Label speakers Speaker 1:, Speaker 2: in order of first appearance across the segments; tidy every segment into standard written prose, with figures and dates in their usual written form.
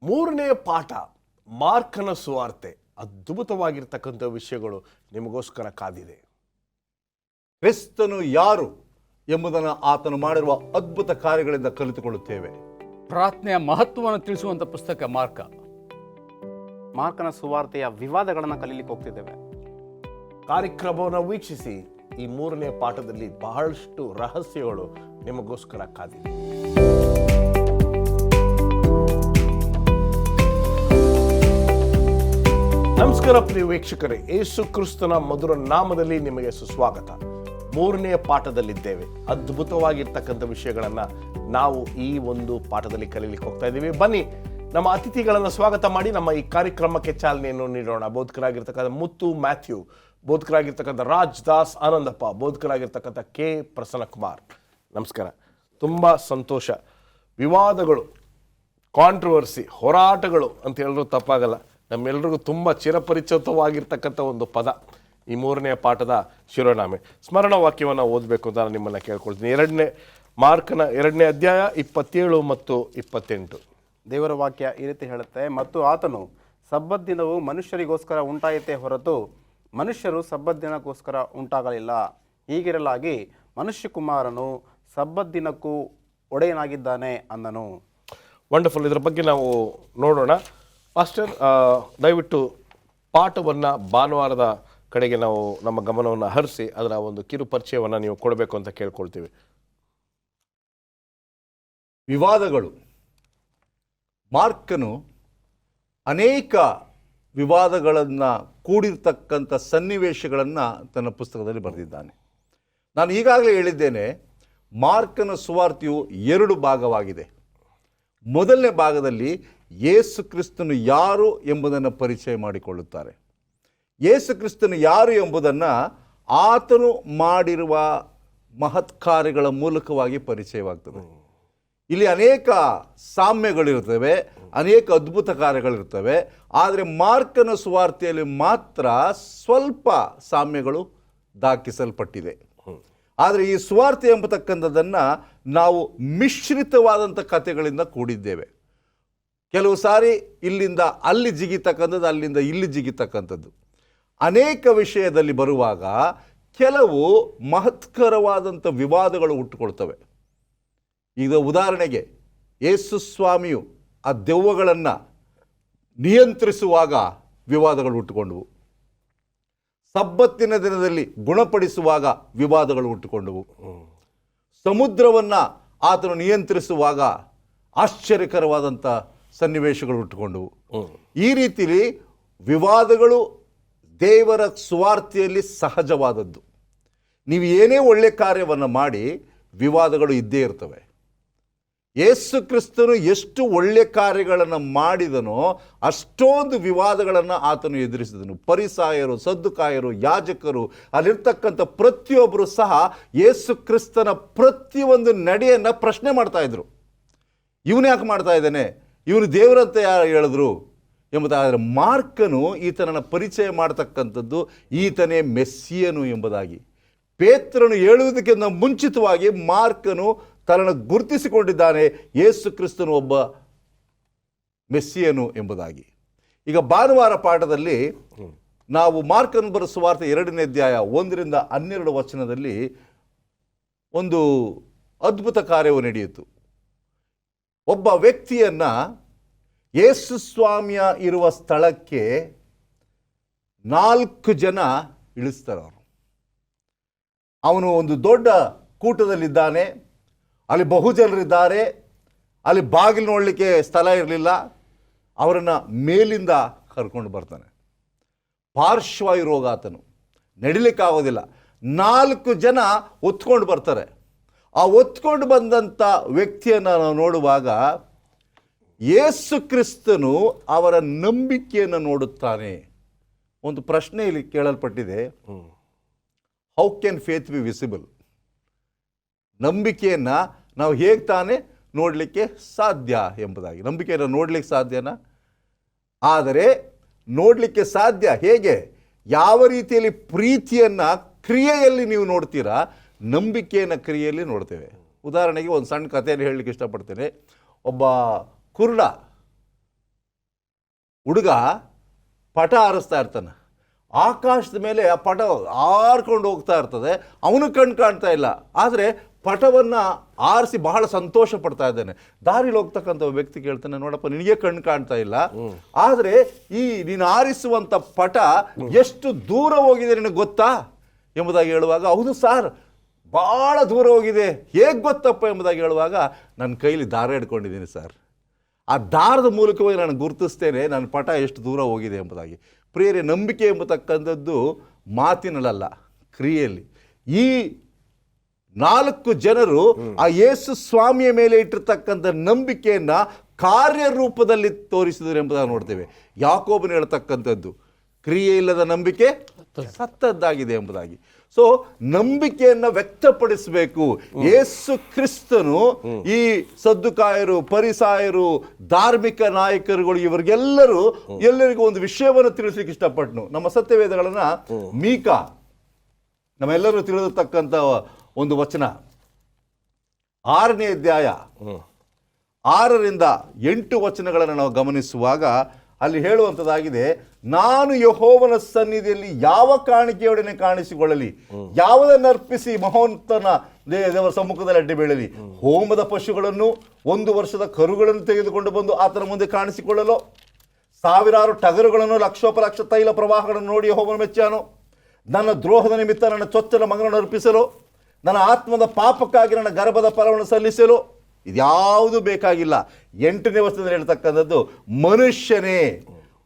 Speaker 1: ಮೂರನೇ ಪಾಠ ಮಾರ್ಕನ ಸುವಾರ್ತೆ. ಅದ್ಭುತವಾಗಿರ್ತಕ್ಕಂಥ ವಿಷಯಗಳು ನಿಮಗೋಸ್ಕರ ಕಾದಿದೆ.
Speaker 2: ಕ್ರಿಸ್ತನು ಯಾರು ಎಂಬುದನ್ನು ಆತನು ಮಾಡಿರುವ ಅದ್ಭುತ ಕಾರ್ಯಗಳಿಂದ ಕಲಿತುಕೊಳ್ಳುತ್ತೇವೆ.
Speaker 3: ಪ್ರಾರ್ಥನೆಯ ಮಹತ್ವವನ್ನು ತಿಳಿಸುವಂಥ ಪುಸ್ತಕ
Speaker 4: ಮಾರ್ಕನ ಸುವಾರ್ತೆಯ ವಿವಾದಗಳನ್ನು ಕಲೀಲಿಕ್ಕೆ ಹೋಗ್ತಿದ್ದೇವೆ.
Speaker 1: ಕಾರ್ಯಕ್ರಮವನ್ನು ವೀಕ್ಷಿಸಿ. ಈ ಮೂರನೇ ಪಾಠದಲ್ಲಿ ಬಹಳಷ್ಟು ರಹಸ್ಯಗಳು ನಿಮಗೋಸ್ಕರ ಕಾದಿದೆ. ನಮಸ್ಕಾರ ಪ್ರಿಯ ವೀಕ್ಷಕರೇ, ಯೇಸು ಕ್ರಿಸ್ತನ ಮಧುರ ನಾಮದಲ್ಲಿ ನಿಮಗೆ ಸುಸ್ವಾಗತ. ಮೂರನೇ ಪಾಠದಲ್ಲಿದ್ದೇವೆ. ಅದ್ಭುತವಾಗಿರ್ತಕ್ಕಂಥ ವಿಷಯಗಳನ್ನು ನಾವು ಈ ಒಂದು ಪಾಠದಲ್ಲಿ ಕಲೀಲಿಕ್ಕೆ ಹೋಗ್ತಾ ಇದ್ದೀವಿ. ಬನ್ನಿ ನಮ್ಮ ಅತಿಥಿಗಳನ್ನು ಸ್ವಾಗತ ಮಾಡಿ ನಮ್ಮ ಈ ಕಾರ್ಯಕ್ರಮಕ್ಕೆ ಚಾಲನೆಯನ್ನು ನೀಡೋಣ. ಬೋಧಕರಾಗಿರ್ತಕ್ಕಂಥ ಮುತ್ತು ಮ್ಯಾಥ್ಯೂ, ಬೋಧಕರಾಗಿರ್ತಕ್ಕಂಥ ರಾಜ್ ದಾಸ್ ಆನಂದಪ್ಪ, ಬೋಧಕರಾಗಿರ್ತಕ್ಕಂಥ ಕೆ ಪ್ರಸನ್ನಕುಮಾರ್. ನಮಸ್ಕಾರ. ತುಂಬ ಸಂತೋಷ. ವಿವಾದಗಳು, ಕಾಂಟ್ರವರ್ಸಿ, ಹೋರಾಟಗಳು ಅಂತ ಹೇಳಿದ್ರು ತಪ್ಪಾಗಲ್ಲ. ನಮ್ಮೆಲ್ಲರಿಗೂ ತುಂಬ ಚಿರಪರಿಚಿತವಾಗಿರ್ತಕ್ಕಂಥ ಒಂದು ಪದ ಈ ಮೂರನೇ ಪಾಠದ ಶಿರೋನಾಮೆ. ಸ್ಮರಣ ವಾಕ್ಯವನ್ನು ಓದಬೇಕು ಅಂತ ನಾನು ನಿಮ್ಮನ್ನು ಕೇಳ್ಕೊಳ್ತೀನಿ. ಮಾರ್ಕನ 2ನೇ ಅಧ್ಯಾಯ 27 ಮತ್ತು 28.
Speaker 4: ದೇವರ ವಾಕ್ಯ ಈ ರೀತಿ ಹೇಳುತ್ತೆ, ಮತ್ತು ಆತನು ಸಬ್ಬತ್ ದಿನವು ಮನುಷ್ಯರಿಗೋಸ್ಕರ ಉಂಟಾಯಿತೇ ಹೊರತು ಮನುಷ್ಯರು ಸಬ್ಬತ್ ದಿನಕ್ಕೋಸ್ಕರ ಉಂಟಾಗಲಿಲ್ಲ. ಹೀಗಿರಲಾಗಿ ಮನುಷ್ಯಕುಮಾರನು ಸಬ್ಬತ್ ದಿನಕ್ಕೂ ಒಡೆಯನಾಗಿದ್ದಾನೆ ಅಂದನು.
Speaker 1: ವಂಡರ್ಫುಲ್. ಇದರ ಬಗ್ಗೆ ನಾವು ನೋಡೋಣ. ಮಾಸ್ಟರ್, ದಯವಿಟ್ಟು ಪಾಠವನ್ನು ಭಾನುವಾರದ ಕಡೆಗೆ ನಾವು ನಮ್ಮ ಗಮನವನ್ನು ಹರಿಸಿ ಅದರ ಒಂದು ಕಿರು ಪರಿಚಯವನ್ನು ನೀವು ಕೊಡಬೇಕು ಅಂತ ಕೇಳ್ಕೊಳ್ತೀವಿ.
Speaker 2: ವಿವಾದಗಳು. ಮಾರ್ಕನು ಅನೇಕ ವಿವಾದಗಳನ್ನು ಕೂಡಿರ್ತಕ್ಕಂಥ ಸನ್ನಿವೇಶಗಳನ್ನು ತನ್ನ ಪುಸ್ತಕದಲ್ಲಿ ಬರೆದಿದ್ದಾನೆ. ನಾನು ಈಗಾಗಲೇ ಹೇಳಿದ್ದೇನೆ, ಮಾರ್ಕನ ಸುವಾರ್ತೆಯು 2 ಭಾಗವಾಗಿದೆ. ಮೊದಲನೇ ಭಾಗದಲ್ಲಿ ಯೇಸು ಕ್ರಿಸ್ತನು ಯಾರು ಎಂಬುದನ್ನು ಪರಿಚಯ ಮಾಡಿಕೊಳ್ಳುತ್ತಾರೆ. ಯೇಸು ಕ್ರಿಸ್ತನು ಯಾರು ಎಂಬುದನ್ನು ಆತನು ಮಾಡಿರುವ ಮಹತ್ ಕಾರ್ಯಗಳ ಮೂಲಕವಾಗಿ ಪರಿಚಯವಾಗ್ತದೆ. ಇಲ್ಲಿ ಅನೇಕ ಸಾಮ್ಯಗಳಿರ್ತವೆ, ಅನೇಕ ಅದ್ಭುತ ಕಾರ್ಯಗಳಿರ್ತವೆ. ಆದರೆ ಮಾರ್ಕನ ಸುವಾರ್ತೆಯಲ್ಲಿ ಮಾತ್ರ ಸ್ವಲ್ಪ ಸಾಮ್ಯಗಳು ದಾಖಲಿಸಲ್ಪಟ್ಟಿದೆ. ಆದರೆ ಈ ಸುವಾರ್ತೆ ಎಂಬತಕ್ಕಂಥದ್ದನ್ನು ನಾವು ಮಿಶ್ರಿತವಾದಂಥ ಕಥೆಗಳಿಂದ ಕೂಡಿದ್ದೇವೆ. ಕೆಲವು ಸಾರಿ ಇಲ್ಲಿಂದ ಅಲ್ಲಿ ಜಿಗಿತಕ್ಕಂಥದ್ದು, ಅಲ್ಲಿಂದ ಇಲ್ಲಿ ಜಿಗಿತಕ್ಕಂಥದ್ದು. ಅನೇಕ ವಿಷಯದಲ್ಲಿ ಬರುವಾಗ ಕೆಲವು ಮಹತ್ಕರವಾದಂಥ ವಿವಾದಗಳು ಹುಟ್ಟುಕೊಳ್ತವೆ. ಈಗ ಉದಾಹರಣೆಗೆ ಯೇಸು ಸ್ವಾಮಿಯು ಆ ದೆವ್ವಗಳನ್ನು ನಿಯಂತ್ರಿಸುವಾಗ ವಿವಾದಗಳು ಹುಟ್ಟುಕೊಂಡವು. ಸಬ್ಬತ್ತಿನ ದಿನದಲ್ಲಿ ಗುಣಪಡಿಸುವಾಗ ವಿವಾದಗಳು ಹುಟ್ಟುಕೊಂಡವು. ಸಮುದ್ರವನ್ನು ಆತನು ನಿಯಂತ್ರಿಸುವಾಗ ಆಶ್ಚರ್ಯಕರವಾದಂಥ ಸನ್ನಿವೇಶಗಳು ಹುಟ್ಟುಕೊಂಡವು. ಈ ರೀತಿಲಿ ವಿವಾದಗಳು ದೇವರ ಸುವಾರ್ತೆಯಲ್ಲಿ ಸಹಜವಾದದ್ದು. ನೀವು ಏನೇ ಒಳ್ಳೆ ಕಾರ್ಯವನ್ನು ಮಾಡಿ ವಿವಾದಗಳು ಇದ್ದೇ ಇರ್ತವೆ. ಯೇಸು ಕ್ರಿಸ್ತನು ಎಷ್ಟು ಒಳ್ಳೆ ಕಾರ್ಯಗಳನ್ನು ಮಾಡಿದನೋ ಅಷ್ಟೊಂದು ವಿವಾದಗಳನ್ನು ಆತನು ಎದುರಿಸಿದನು. ಫರಿಸಾಯರು, ಸದ್ದುಕಾಯರು, ಯಾಜಕರು, ಅಲ್ಲಿರ್ತಕ್ಕಂಥ ಪ್ರತಿಯೊಬ್ಬರು ಸಹ ಯೇಸು ಕ್ರಿಸ್ತನ ಪ್ರತಿಯೊಂದು ನಡೆಯನ್ನು ಪ್ರಶ್ನೆ ಮಾಡ್ತಾಯಿದ್ರು. ಇವನು ಯಾಕೆ ಮಾಡ್ತಾ ಇದ್ದಾನೆ, ಇವನು ದೇವರಂತ ಯಾರು ಹೇಳಿದ್ರು ಎಂಬುದಾದರೆ ಮಾರ್ಕನು ಈತನನ್ನು ಪರಿಚಯ ಮಾಡ್ತಕ್ಕಂಥದ್ದು ಈತನೇ ಮೆಸ್ಸಿಯನು ಎಂಬುದಾಗಿ. ಪೇತ್ರನು ಹೇಳುವುದಕ್ಕಿಂತ ಮುಂಚಿತವಾಗಿ ಮಾರ್ಕನು ತನ್ನನ್ನು ಗುರುತಿಸಿಕೊಂಡಿದ್ದಾನೆ, ಯೇಸು ಕ್ರಿಸ್ತನು ಒಬ್ಬ ಮೆಸ್ಸಿಯನು ಎಂಬುದಾಗಿ. ಈಗ ಭಾನುವಾರ ಪಾಠದಲ್ಲಿ ನಾವು ಮಾರ್ಕನ ಬರೆದ ಸುವಾರ್ತೆ 2ನೇ ಅಧ್ಯಾಯ 1ರಿಂದ 12 ವಚನದಲ್ಲಿ ಒಂದು ಅದ್ಭುತ ಕಾರ್ಯವು ನಡೆಯಿತು. ಒಬ್ಬ ವ್ಯಕ್ತಿಯನ್ನು ಯೇಸು ಸ್ವಾಮಿಯ ಇರುವ ಸ್ಥಳಕ್ಕೆ 4 ಜನ ಇಳಿಸ್ತಾರೆ. ಅವನು ಒಂದು ದೊಡ್ಡ ಕೂಟದಲ್ಲಿದ್ದಾನೆ, ಅಲ್ಲಿ ಬಹುಜನರಿದ್ದಾರೆ, ಅಲ್ಲಿ ಬಾಗಿಲು ನೋಡಲಿಕ್ಕೆ ಸ್ಥಳ ಇರಲಿಲ್ಲ. ಅವರನ್ನು ಮೇಲಿಂದ ಕರ್ಕೊಂಡು ಬರ್ತಾನೆ. ಪಾರ್ಶ್ವವಾಯು ರೋಗ, ಆತನು ನಡಿಲಿಕ್ಕಾಗೋದಿಲ್ಲ. 4 ಜನ ಒತ್ಕೊಂಡು ಬರ್ತಾರೆ. ಆ ಒತ್ಕೊಂಡು ಬಂದಂಥ ವ್ಯಕ್ತಿಯನ್ನು ನಾವು ನೋಡುವಾಗ ಯೇಸು ಕ್ರಿಸ್ತನು ಅವರ ನಂಬಿಕೆಯನ್ನು ನೋಡುತ್ತಾನೆ. ಒಂದು ಪ್ರಶ್ನೆ ಇಲ್ಲಿ ಕೇಳಲ್ಪಟ್ಟಿದೆ, how can faith be visible? ನಂಬಿಕೆಯನ್ನು ನಾವು ಹೇಗೆ ತಾನೇ ನೋಡಲಿಕ್ಕೆ ಸಾಧ್ಯ ಎಂಬುದಾಗಿ. ನಂಬಿಕೆಯನ್ನು ನೋಡಲಿಕ್ಕೆ ಸಾಧ್ಯನಾ? ಆದರೆ ನೋಡಲಿಕ್ಕೆ ಸಾಧ್ಯ ಹೇಗೆ? ಯಾವ ರೀತಿಯಲ್ಲಿ ಪ್ರೀತಿಯನ್ನು ಕ್ರಿಯೆಯಲ್ಲಿ ನೀವು ನೋಡ್ತೀರಾ, ನಂಬಿಕೆಯನ್ನು ಕ್ರಿಯೆಯಲ್ಲಿ ನೋಡ್ತೇವೆ. ಉದಾಹರಣೆಗೆ ಒಂದು ಸಣ್ಣ ಕಥೆಯನ್ನು ಹೇಳಲಿಕ್ಕೆ ಇಷ್ಟಪಡ್ತೇನೆ. ಒಬ್ಬ ಕುರುಡ ಹುಡುಗ ಪಟ ಹಾರಿಸ್ತಾ ಇರ್ತಾನೆ. ಆಕಾಶದ ಮೇಲೆ ಆ ಪಟ ಹಾರ್ಕೊಂಡು ಹೋಗ್ತಾ ಇರ್ತದೆ, ಅವನು ಕಣ್ಣು ಕಾಣ್ತಾ ಇಲ್ಲ. ಆದರೆ ಪಟವನ್ನು ಆರಿಸಿ ಬಹಳ ಸಂತೋಷ ಪಡ್ತಾ ಇದ್ದಾನೆ. ದಾರಿಲಿ ಹೋಗ್ತಕ್ಕಂಥ ವ್ಯಕ್ತಿ ಕೇಳ್ತಾನೆ, ನೋಡಪ್ಪ ನಿನಗೆ ಕಣ್ಣು ಕಾಣ್ತಾ ಇಲ್ಲ, ಆದರೆ ಈ ನೀನು ಆರಿಸುವಂಥ ಪಟ ಎಷ್ಟು ದೂರ ಹೋಗಿದೆ ನಿನಗೆ ಗೊತ್ತಾ ಎಂಬುದಾಗಿ ಹೇಳುವಾಗ, ಹೌದು ಸಾರ್ ಭಾಳ ದೂರ ಹೋಗಿದೆ, ಹೇಗೆ ಗೊತ್ತಪ್ಪ ಎಂಬುದಾಗಿ ಹೇಳುವಾಗ, ನನ್ನ ಕೈಲಿ ದಾರ ಹಿಡ್ಕೊಂಡಿದ್ದೀನಿ ಸರ್, ಆ ದಾರದ ಮೂಲಕವಾಗಿ ನಾನು ಗುರುತಿಸ್ತೇನೆ ನನ್ನ ಪಟ ಎಷ್ಟು ದೂರ ಹೋಗಿದೆ ಎಂಬುದಾಗಿ. ಪ್ರಿಯರೇ, ನಂಬಿಕೆ ಎಂಬತಕ್ಕಂಥದ್ದು ಮಾತಿನಲ್ಲ, ಕ್ರಿಯೆಯಲ್ಲಿ. ಈ 4 ಜನರು ಆ ಯೇಸು ಸ್ವಾಮಿಯ ಮೇಲೆ ಇಟ್ಟಿರ್ತಕ್ಕಂಥ ನಂಬಿಕೆಯನ್ನು ಕಾರ್ಯರೂಪದಲ್ಲಿ ತೋರಿಸಿದರು ಎಂಬುದಾಗಿ ನೋಡ್ತೇವೆ. ಯಾಕೋಬನು ಹೇಳ್ತಕ್ಕಂಥದ್ದು ಕ್ರಿಯೆ ಇಲ್ಲದ ನಂಬಿಕೆ ಸತ್ತದ್ದಾಗಿದೆ ಎಂಬುದಾಗಿ. ಸೊ ನಂಬಿಕೆಯನ್ನು ವ್ಯಕ್ತಪಡಿಸಬೇಕು. ಯೇಸು ಕ್ರಿಸ್ತನು ಈ ಸದ್ದುಕಾಯರು, ಪರಿಸಾಯರು, ಧಾರ್ಮಿಕ ನಾಯಕರುಗಳು ಎಲ್ಲರಿಗೂ ಒಂದು ವಿಷಯವನ್ನು ತಿಳಿಸ್ಲಿಕ್ಕೆ ಇಷ್ಟಪಟ್ಟನು. ನಮ್ಮ ಸತ್ಯವೇದಗಳನ್ನ ಮೀಕಾ ನಮ್ಮೆಲ್ಲರೂ ತಿಳಿದಿರ್ತಕ್ಕಂಥ ಒಂದು ವಚನ, 6ನೇ ಅಧ್ಯಾಯ 6ರಿಂದ 8 ವಚನಗಳನ್ನು ನಾವು ಗಮನಿಸುವಾಗ ಅಲ್ಲಿ ಹೇಳುವಂಥದ್ದಾಗಿದೆ, ನಾನು ಯೆಹೋವನ ಸನ್ನಿಧಿಯಲ್ಲಿ ಯಾವ ಕಾಣಿಕೆಯೊಡನೆ ಕಾಣಿಸಿಕೊಳ್ಳಲಿ, ಯಾವುದನ್ನು ಅರ್ಪಿಸಿ ಮಹೋನ್ನತನ ದೇವರ ಸಮ್ಮುಖದಲ್ಲಿ ಅಡ್ಡಿ ಬೀಳಲಿ, ಹೋಮದ ಪಶುಗಳನ್ನು 1 ವರ್ಷದ ಕರುಗಳನ್ನು ತೆಗೆದುಕೊಂಡು ಬಂದು ಆತನ ಮುಂದೆ ಕಾಣಿಸಿಕೊಳ್ಳಲು, 1000 ಟಗರುಗಳನ್ನು ಲಕ್ಷೋಪಲಕ್ಷ ತೈಲ ಪ್ರವಾಹಗಳನ್ನು ನೋಡಿ ಯೆಹೋವನು ಮೆಚ್ಚಾನು, ನನ್ನ ದ್ರೋಹದ ನಿಮಿತ್ತ ನನ್ನ ಚೊಚ್ಚಲ ಮಗನನ್ನು ಅರ್ಪಿಸಲು, ನನ್ನ ಆತ್ಮದ ಪಾಪಕ್ಕಾಗಿ ನನ್ನ ಗರ್ಭದ ಫಲವನ್ನು ಸಲ್ಲಿಸಲು, ಇದ್ಯಾವುದು ಬೇಕಾಗಿಲ್ಲ. 8ನೇ ವರ್ಷದಲ್ಲಿ ಹೇಳ್ತಕ್ಕಂಥದ್ದು, ಮನುಷ್ಯನೇ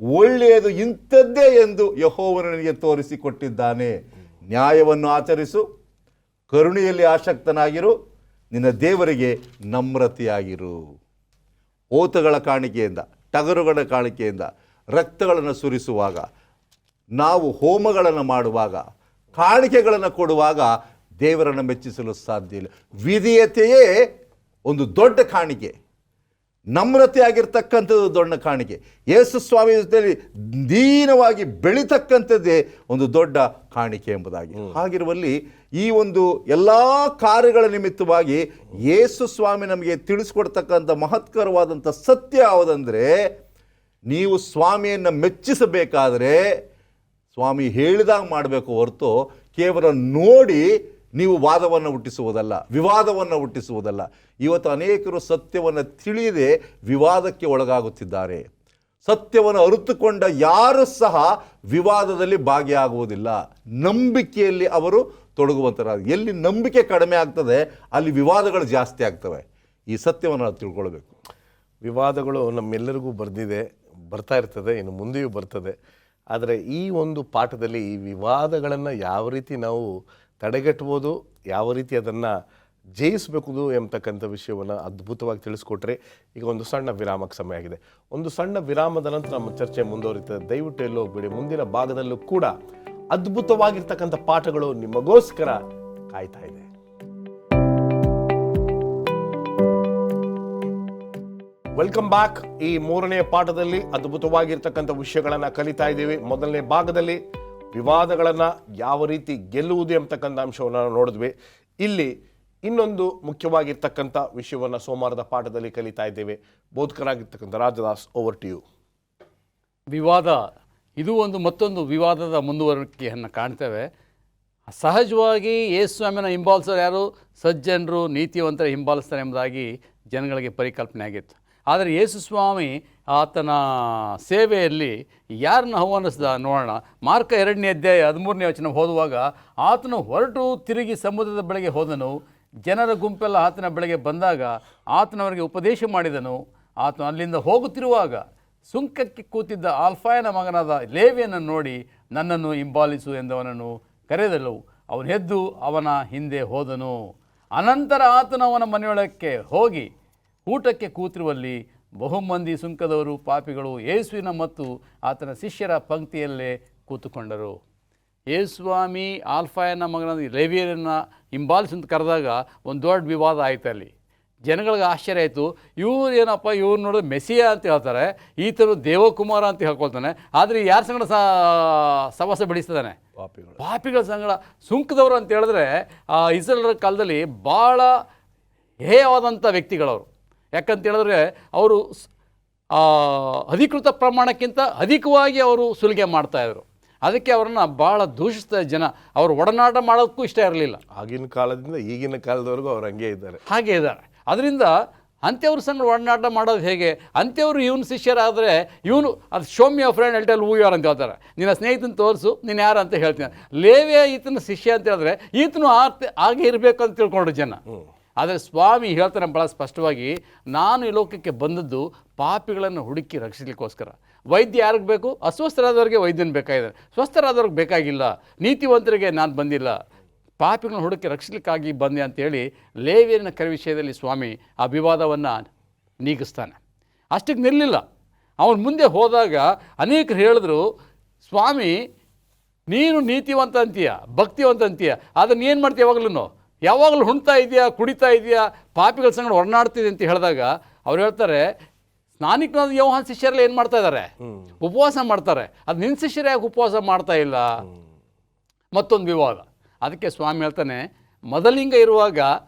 Speaker 2: ಒಳ್ಳೆಯದು ಇಂಥದ್ದೇ ಎಂದು ಯೆಹೋವನು ನಿನಗೆ ತೋರಿಸಿಕೊಟ್ಟಿದ್ದಾನೆ, ನ್ಯಾಯವನ್ನು ಆಚರಿಸು, ಕರುಣೆಯಲ್ಲಿ ಆಸಕ್ತನಾಗಿರು, ನಿನ್ನ ದೇವರಿಗೆ ನಮ್ರತೆಯಾಗಿರು. ಓತಗಳ ಕಾಣಿಕೆಯಿಂದ, ಟಗರುಗಳ ಕಾಣಿಕೆಯಿಂದ ರಕ್ತಗಳನ್ನು ಸುರಿಸುವಾಗ, ನಾವು ಹೋಮಗಳನ್ನು ಮಾಡುವಾಗ, ಕಾಣಿಕೆಗಳನ್ನು ಕೊಡುವಾಗ ದೇವರನ್ನು ಮೆಚ್ಚಿಸಲು ಸಾಧ್ಯ ಇಲ್ಲ. ವಿಧೇಯತೆಯೇ ಒಂದು ದೊಡ್ಡ ಕಾಣಿಕೆ, ನಮ್ರತೆ ಆಗಿರ್ತಕ್ಕಂಥದ್ದು ದೊಡ್ಡ ಕಾಣಿಕೆ. ಯೇಸು ಸ್ವಾಮಿ ಜೊತೆಯಲ್ಲಿ ದೀನವಾಗಿ ಬೆಳೀತಕ್ಕಂಥದ್ದೇ ಒಂದು ದೊಡ್ಡ ಕಾಣಿಕೆ ಎಂಬುದಾಗಿ. ಹಾಗಿರುವಲ್ಲಿ ಈ ಒಂದು ಎಲ್ಲ ಕಾರ್ಯಗಳ ನಿಮಿತ್ತವಾಗಿ ಯೇಸು ಸ್ವಾಮಿ ನಮಗೆ ತಿಳಿಸ್ಕೊಡ್ತಕ್ಕಂಥ ಮಹತ್ಕರವಾದಂಥ ಸತ್ಯ ಯಾವುದಂದರೆ, ನೀವು ಸ್ವಾಮಿಯನ್ನು ಮೆಚ್ಚಿಸಬೇಕಾದರೆ ಸ್ವಾಮಿ ಹೇಳಿದಾಗ ಮಾಡಬೇಕು ಹೊರತು ಕೇವಲ ನೋಡಿ ನೀವು ವಾದವನ್ನು ಹುಟ್ಟಿಸುವುದಲ್ಲ, ವಿವಾದವನ್ನು ಹುಟ್ಟಿಸುವುದಲ್ಲ. ಇವತ್ತು ಅನೇಕರು ಸತ್ಯವನ್ನು ತಿಳಿಯದೆ ವಿವಾದಕ್ಕೆ ಒಳಗಾಗುತ್ತಿದ್ದಾರೆ. ಸತ್ಯವನ್ನು ಅರಿತುಕೊಂಡ ಯಾರು ಸಹ ವಿವಾದದಲ್ಲಿ ಭಾಗಿಯಾಗುವುದಿಲ್ಲ. ನಂಬಿಕೆಯಲ್ಲಿ ಅವರು ತೊಡಗುವಂಥರ. ಎಲ್ಲಿ ನಂಬಿಕೆ ಕಡಿಮೆ ಆಗ್ತದೆ ಅಲ್ಲಿ ವಿವಾದಗಳು ಜಾಸ್ತಿ ಆಗ್ತವೆ. ಈ ಸತ್ಯವನ್ನು ನಾವು ತಿಳ್ಕೊಳ್ಬೇಕು.
Speaker 1: ವಿವಾದಗಳು ನಮ್ಮೆಲ್ಲರಿಗೂ ಬರ್ತಾ ಇರ್ತದೆ, ಇನ್ನು ಮುಂದೆಯೂ ಬರ್ತದೆ. ಆದರೆ ಈ ಒಂದು ಪಾಠದಲ್ಲಿ ಈ ವಿವಾದಗಳನ್ನು ಯಾವ ರೀತಿ ನಾವು ತಡೆಗಟ್ಟಬಹುದು, ಯಾವ ರೀತಿ ಅದನ್ನು ಜಯಿಸಬೇಕು ಎಂಬತಕ್ಕಂಥ ವಿಷಯವನ್ನು ಅದ್ಭುತವಾಗಿ ತಿಳಿಸ್ಕೊಟ್ರೆ. ಈಗ ಒಂದು ಸಣ್ಣ ವಿರಾಮಕ್ಕೆ ಸಮಯ ಆಗಿದೆ. ಒಂದು ಸಣ್ಣ ವಿರಾಮದ ನಂತರ ನಮ್ಮ ಚರ್ಚೆ ಮುಂದುವರಿತದೆ. ದಯವಿಟ್ಟು ಎಲ್ಲೋ ಹೋಗ್ಬೇಡಿ. ಮುಂದಿನ ಭಾಗದಲ್ಲೂ ಕೂಡ ಅದ್ಭುತವಾಗಿರ್ತಕ್ಕಂಥ ಪಾಠಗಳು ನಿಮಗೋಸ್ಕರ ಕಾಯ್ತಾ ಇದೆ. Welcome back. ಈ 3ನೇ ಪಾಠದಲ್ಲಿ ಅದ್ಭುತವಾಗಿರ್ತಕ್ಕಂಥ ವಿಷಯಗಳನ್ನು ಕಲಿತಾ ಇದ್ದೀವಿ. ಮೊದಲನೇ ಭಾಗದಲ್ಲಿ ವಿವಾದಗಳನ್ನು ಯಾವ ರೀತಿ ಗೆಲ್ಲುವುದು ಎಂಬತಕ್ಕಂಥ ಅಂಶವನ್ನು ನೋಡಿದ್ವಿ. ಇಲ್ಲಿ ಇನ್ನೊಂದು ಮುಖ್ಯವಾಗಿರ್ತಕ್ಕಂಥ ವಿಷಯವನ್ನು ಸೋಮವಾರದ ಪಾಠದಲ್ಲಿ ಕಲಿತಾ ಇದ್ದೇವೆ. ಬೋಧಕರಾಗಿರ್ತಕ್ಕಂಥ ರಾಜದಾಸ್, ಓವರ್ ಟು ಯು.
Speaker 3: ವಿವಾದ ಇದು ಮತ್ತೊಂದು ವಿವಾದದ ಮುಂದುವರಿಕೆಯನ್ನು ಕಾಣ್ತೇವೆ. ಸಹಜವಾಗಿ ಯೇಸುಸ್ವಾಮಿನ ಹಿಂಬಾಲಿಸೋರು ಯಾರು? ಸಜ್ಜನರು, ನೀತಿವಂತರ ಹಿಂಬಾಲಿಸ್ತಾರೆ ಎಂಬುದಾಗಿ ಜನಗಳಿಗೆ ಪರಿಕಲ್ಪನೆ ಆಗಿತ್ತು. ಆದರೆ ಯೇಸುಸ್ವಾಮಿ ಆತನ ಸೇವೆಯಲ್ಲಿ ಯಾರನ್ನ ಆಹ್ವಾನಿಸಿದ ನೋಡೋಣ. ಮಾರ್ಕ 2ನೇ ಅಧ್ಯಾಯ 13ನೇ ವಚನ ಓದುವಾಗ, ಆತನು ಹೊರಟು ತಿರುಗಿ ಸಮುದ್ರದ ಬಳಿಗೆ ಹೋದನು. ಜನರ ಗುಂಪೆಲ್ಲ ಆತನ ಬಳಿಗೆ ಬಂದಾಗ ಆತನವರಿಗೆ ಉಪದೇಶ ಮಾಡಿದನು. ಆತನು ಅಲ್ಲಿಂದ ಹೋಗುತ್ತಿರುವಾಗ ಸುಂಕಕ್ಕೆ ಕೂತಿದ್ದ ಆಲ್ಫಾಯನ ಮಗನಾದ ಲೇವಿಯನ್ನು ನೋಡಿ, ನನ್ನನ್ನು ಹಿಂಬಾಲಿಸು ಎಂದವನನ್ನು ಕರೆದಲು. ಅವನು ಎದ್ದು ಅವನ ಹಿಂದೆ ಹೋದನು. ಅನಂತರ ಆತನು ಅವನ ಮನೆಯೊಳಕ್ಕೆ ಹೋಗಿ ಊಟಕ್ಕೆ ಕೂತಿರುವಲ್ಲಿ ಬಹುಮಂದಿ ಸುಂಕದವರು, ಪಾಪಿಗಳು ಯೇಸುವಿನ ಮತ್ತು ಆತನ ಶಿಷ್ಯರ ಪಂಕ್ತಿಯಲ್ಲೇ ಕೂತುಕೊಂಡರು. ಯೇಸುಸ್ವಾಮಿ ಆಲ್ಫಾಯನ ಮಗನಾದ ಲೇವಿಯರನ್ನು ಹಿಂಬಾಲಿಸಿ ಅಂತ ಕರೆದಾಗ ಒಂದು ದೊಡ್ಡ ವಿವಾದ ಆಯಿತು. ಅಲ್ಲಿ ಜನಗಳಿಗೆ ಆಶ್ಚರ್ಯ ಆಯಿತು. ಇವ್ರು ಏನಪ್ಪ, ಇವ್ರು ನೋಡಿದ್ರೆ ಮೆಸ್ಸಿಯ ಅಂತ ಹೇಳ್ತಾರೆ, ಈತನು ದೇವಕುಮಾರ ಅಂತ ಹೇಳ್ಕೊಳ್ತಾನೆ. ಆದರೆ ಯಾರ ಸಂಗಡ ಸವಾಸ ಬೆಳೆಸ್ತಾನೆ? ಪಾಪಿಗಳ ಸಂಗಡ. ಸುಂಕದವರು ಅಂತ ಹೇಳಿದ್ರೆ ಇಸ್ರೇಲರ ಕಾಲದಲ್ಲಿ ಭಾಳ ಹೇಯವಾದಂಥ ವ್ಯಕ್ತಿಗಳವರು. ಯಾಕಂತ ಹೇಳಿದ್ರೆ ಅವರು ಅಧಿಕೃತ ಪ್ರಮಾಣಕ್ಕಿಂತ ಅಧಿಕವಾಗಿ ಅವರು ಸುಲಿಗೆ ಮಾಡ್ತಾಯಿದ್ರು. ಅದಕ್ಕೆ ಅವ್ರನ್ನ ಭಾಳ ದೂಷಿಸ್ತಾ ಜನ, ಅವರು ಒಡನಾಟ ಮಾಡೋದಕ್ಕೂ ಇಷ್ಟ ಇರಲಿಲ್ಲ.
Speaker 1: ಆಗಿನ ಕಾಲದಿಂದ ಈಗಿನ ಕಾಲದವರೆಗೂ ಅವ್ರು ಹಂಗೆ ಇದ್ದಾರೆ.
Speaker 3: ಹಾಗೆ ಇದ್ದಾರೆ. ಅದರಿಂದ ಅಂತ್ಯವ್ರ ಸಂಘ ಒಡನಾಟ ಮಾಡೋದು ಹೇಗೆ? ಅಂತ್ಯವರು ಇವನು ಶಿಷ್ಯರಾದರೆ ಇವನು ಅದು ಶೋಮ್ಯ ಫ್ರೆಂಡ್ ಎಲ್ಟೆಲ್ ಹೂ ಯಾರು ಅಂತ ಹೇಳ್ತಾರೆ. ನಿನ್ನ ಸ್ನೇಹಿತನ ತೋರಿಸು, ನೀನು ಯಾರು ಅಂತ ಹೇಳ್ತೀನಿ. ಲೇವಿಯ ಈತನ ಶಿಷ್ಯ ಅಂತ ಹೇಳಿದ್ರೆ ಈತನು ಹಾಗೆ ಇರಬೇಕು ಅಂತ ತಿಳ್ಕೊಂಡ್ರು ಜನ. ಆದರೆ ಸ್ವಾಮಿ ಹೇಳ್ತಾನೆ ಭಾಳ ಸ್ಪಷ್ಟವಾಗಿ, ನಾನು ಈ ಲೋಕಕ್ಕೆ ಬಂದದ್ದು ಪಾಪಿಗಳನ್ನು ಹುಡುಕಿ ರಕ್ಷಿಸಲಿಕ್ಕೋಸ್ಕರ. ವೈದ್ಯ ಯಾರಿಗೆ ಬೇಕು? ಅಸ್ವಸ್ಥರಾದವ್ರಿಗೆ ವೈದ್ಯನ ಬೇಕಾಗಿದೆ, ಸ್ವಸ್ಥರಾದವ್ರಿಗೆ ಬೇಕಾಗಿಲ್ಲ. ನೀತಿವಂತರಿಗೆ ನಾನು ಬಂದಿಲ್ಲ, ಪಾಪಿಗಳನ್ನ ಹುಡುಕಿ ರಕ್ಷಿಸಲಿಕ್ಕಾಗಿ ಬಂದೆ ಅಂತೇಳಿ ಲೇವಿಯನ ಕರೆ ವಿಷಯದಲ್ಲಿ ಸ್ವಾಮಿ ಆ ವಿವಾದವನ್ನು ನೀಗಿಸ್ತಾನೆ. ಅಷ್ಟಕ್ಕೆ ನಿಲ್ಲಲಿಲ್ಲ. ಅವನು ಮುಂದೆ ಹೋದಾಗ ಅನೇಕರು ಹೇಳಿದ್ರು, ಸ್ವಾಮಿ ನೀನು ನೀತಿವಂತ ಅಂತೀಯ, ಭಕ್ತಿವಂತ ಅಂತೀಯ, ಅದನ್ನು ಏನು ಮಾಡ್ತೀಯ? ಯಾವಾಗಲೂ ಹುಣ್ತಾ ಇದೆಯಾ, ಕುಡಿತಾ ಇದೆಯಾ, ಪಾಪಿಗಳ ಸಂಗಡ ಒಡನಾಡ್ತಿದೆ ಅಂತ ಹೇಳಿದಾಗ ಅವ್ರು ಹೇಳ್ತಾರೆ, ಸ್ನಾನಿಕನಾದ ಯೋಹಾನ ಶಿಷ್ಯರಲ್ಲಿ ಏನು ಮಾಡ್ತಾ ಇದ್ದಾರೆ? ಉಪವಾಸ ಮಾಡ್ತಾರೆ. ಅದು ನಿನ್ನ ಶಿಷ್ಯರು ಯಾಕೆ ಉಪವಾಸ ಮಾಡ್ತಾ ಇಲ್ಲ? ಮತ್ತೊಂದು ವಿವಾದ. ಅದಕ್ಕೆ ಸ್ವಾಮಿ ಹೇಳ್ತಾನೆ, ಮೊದಲಿಂಗ ಇರುವಾಗ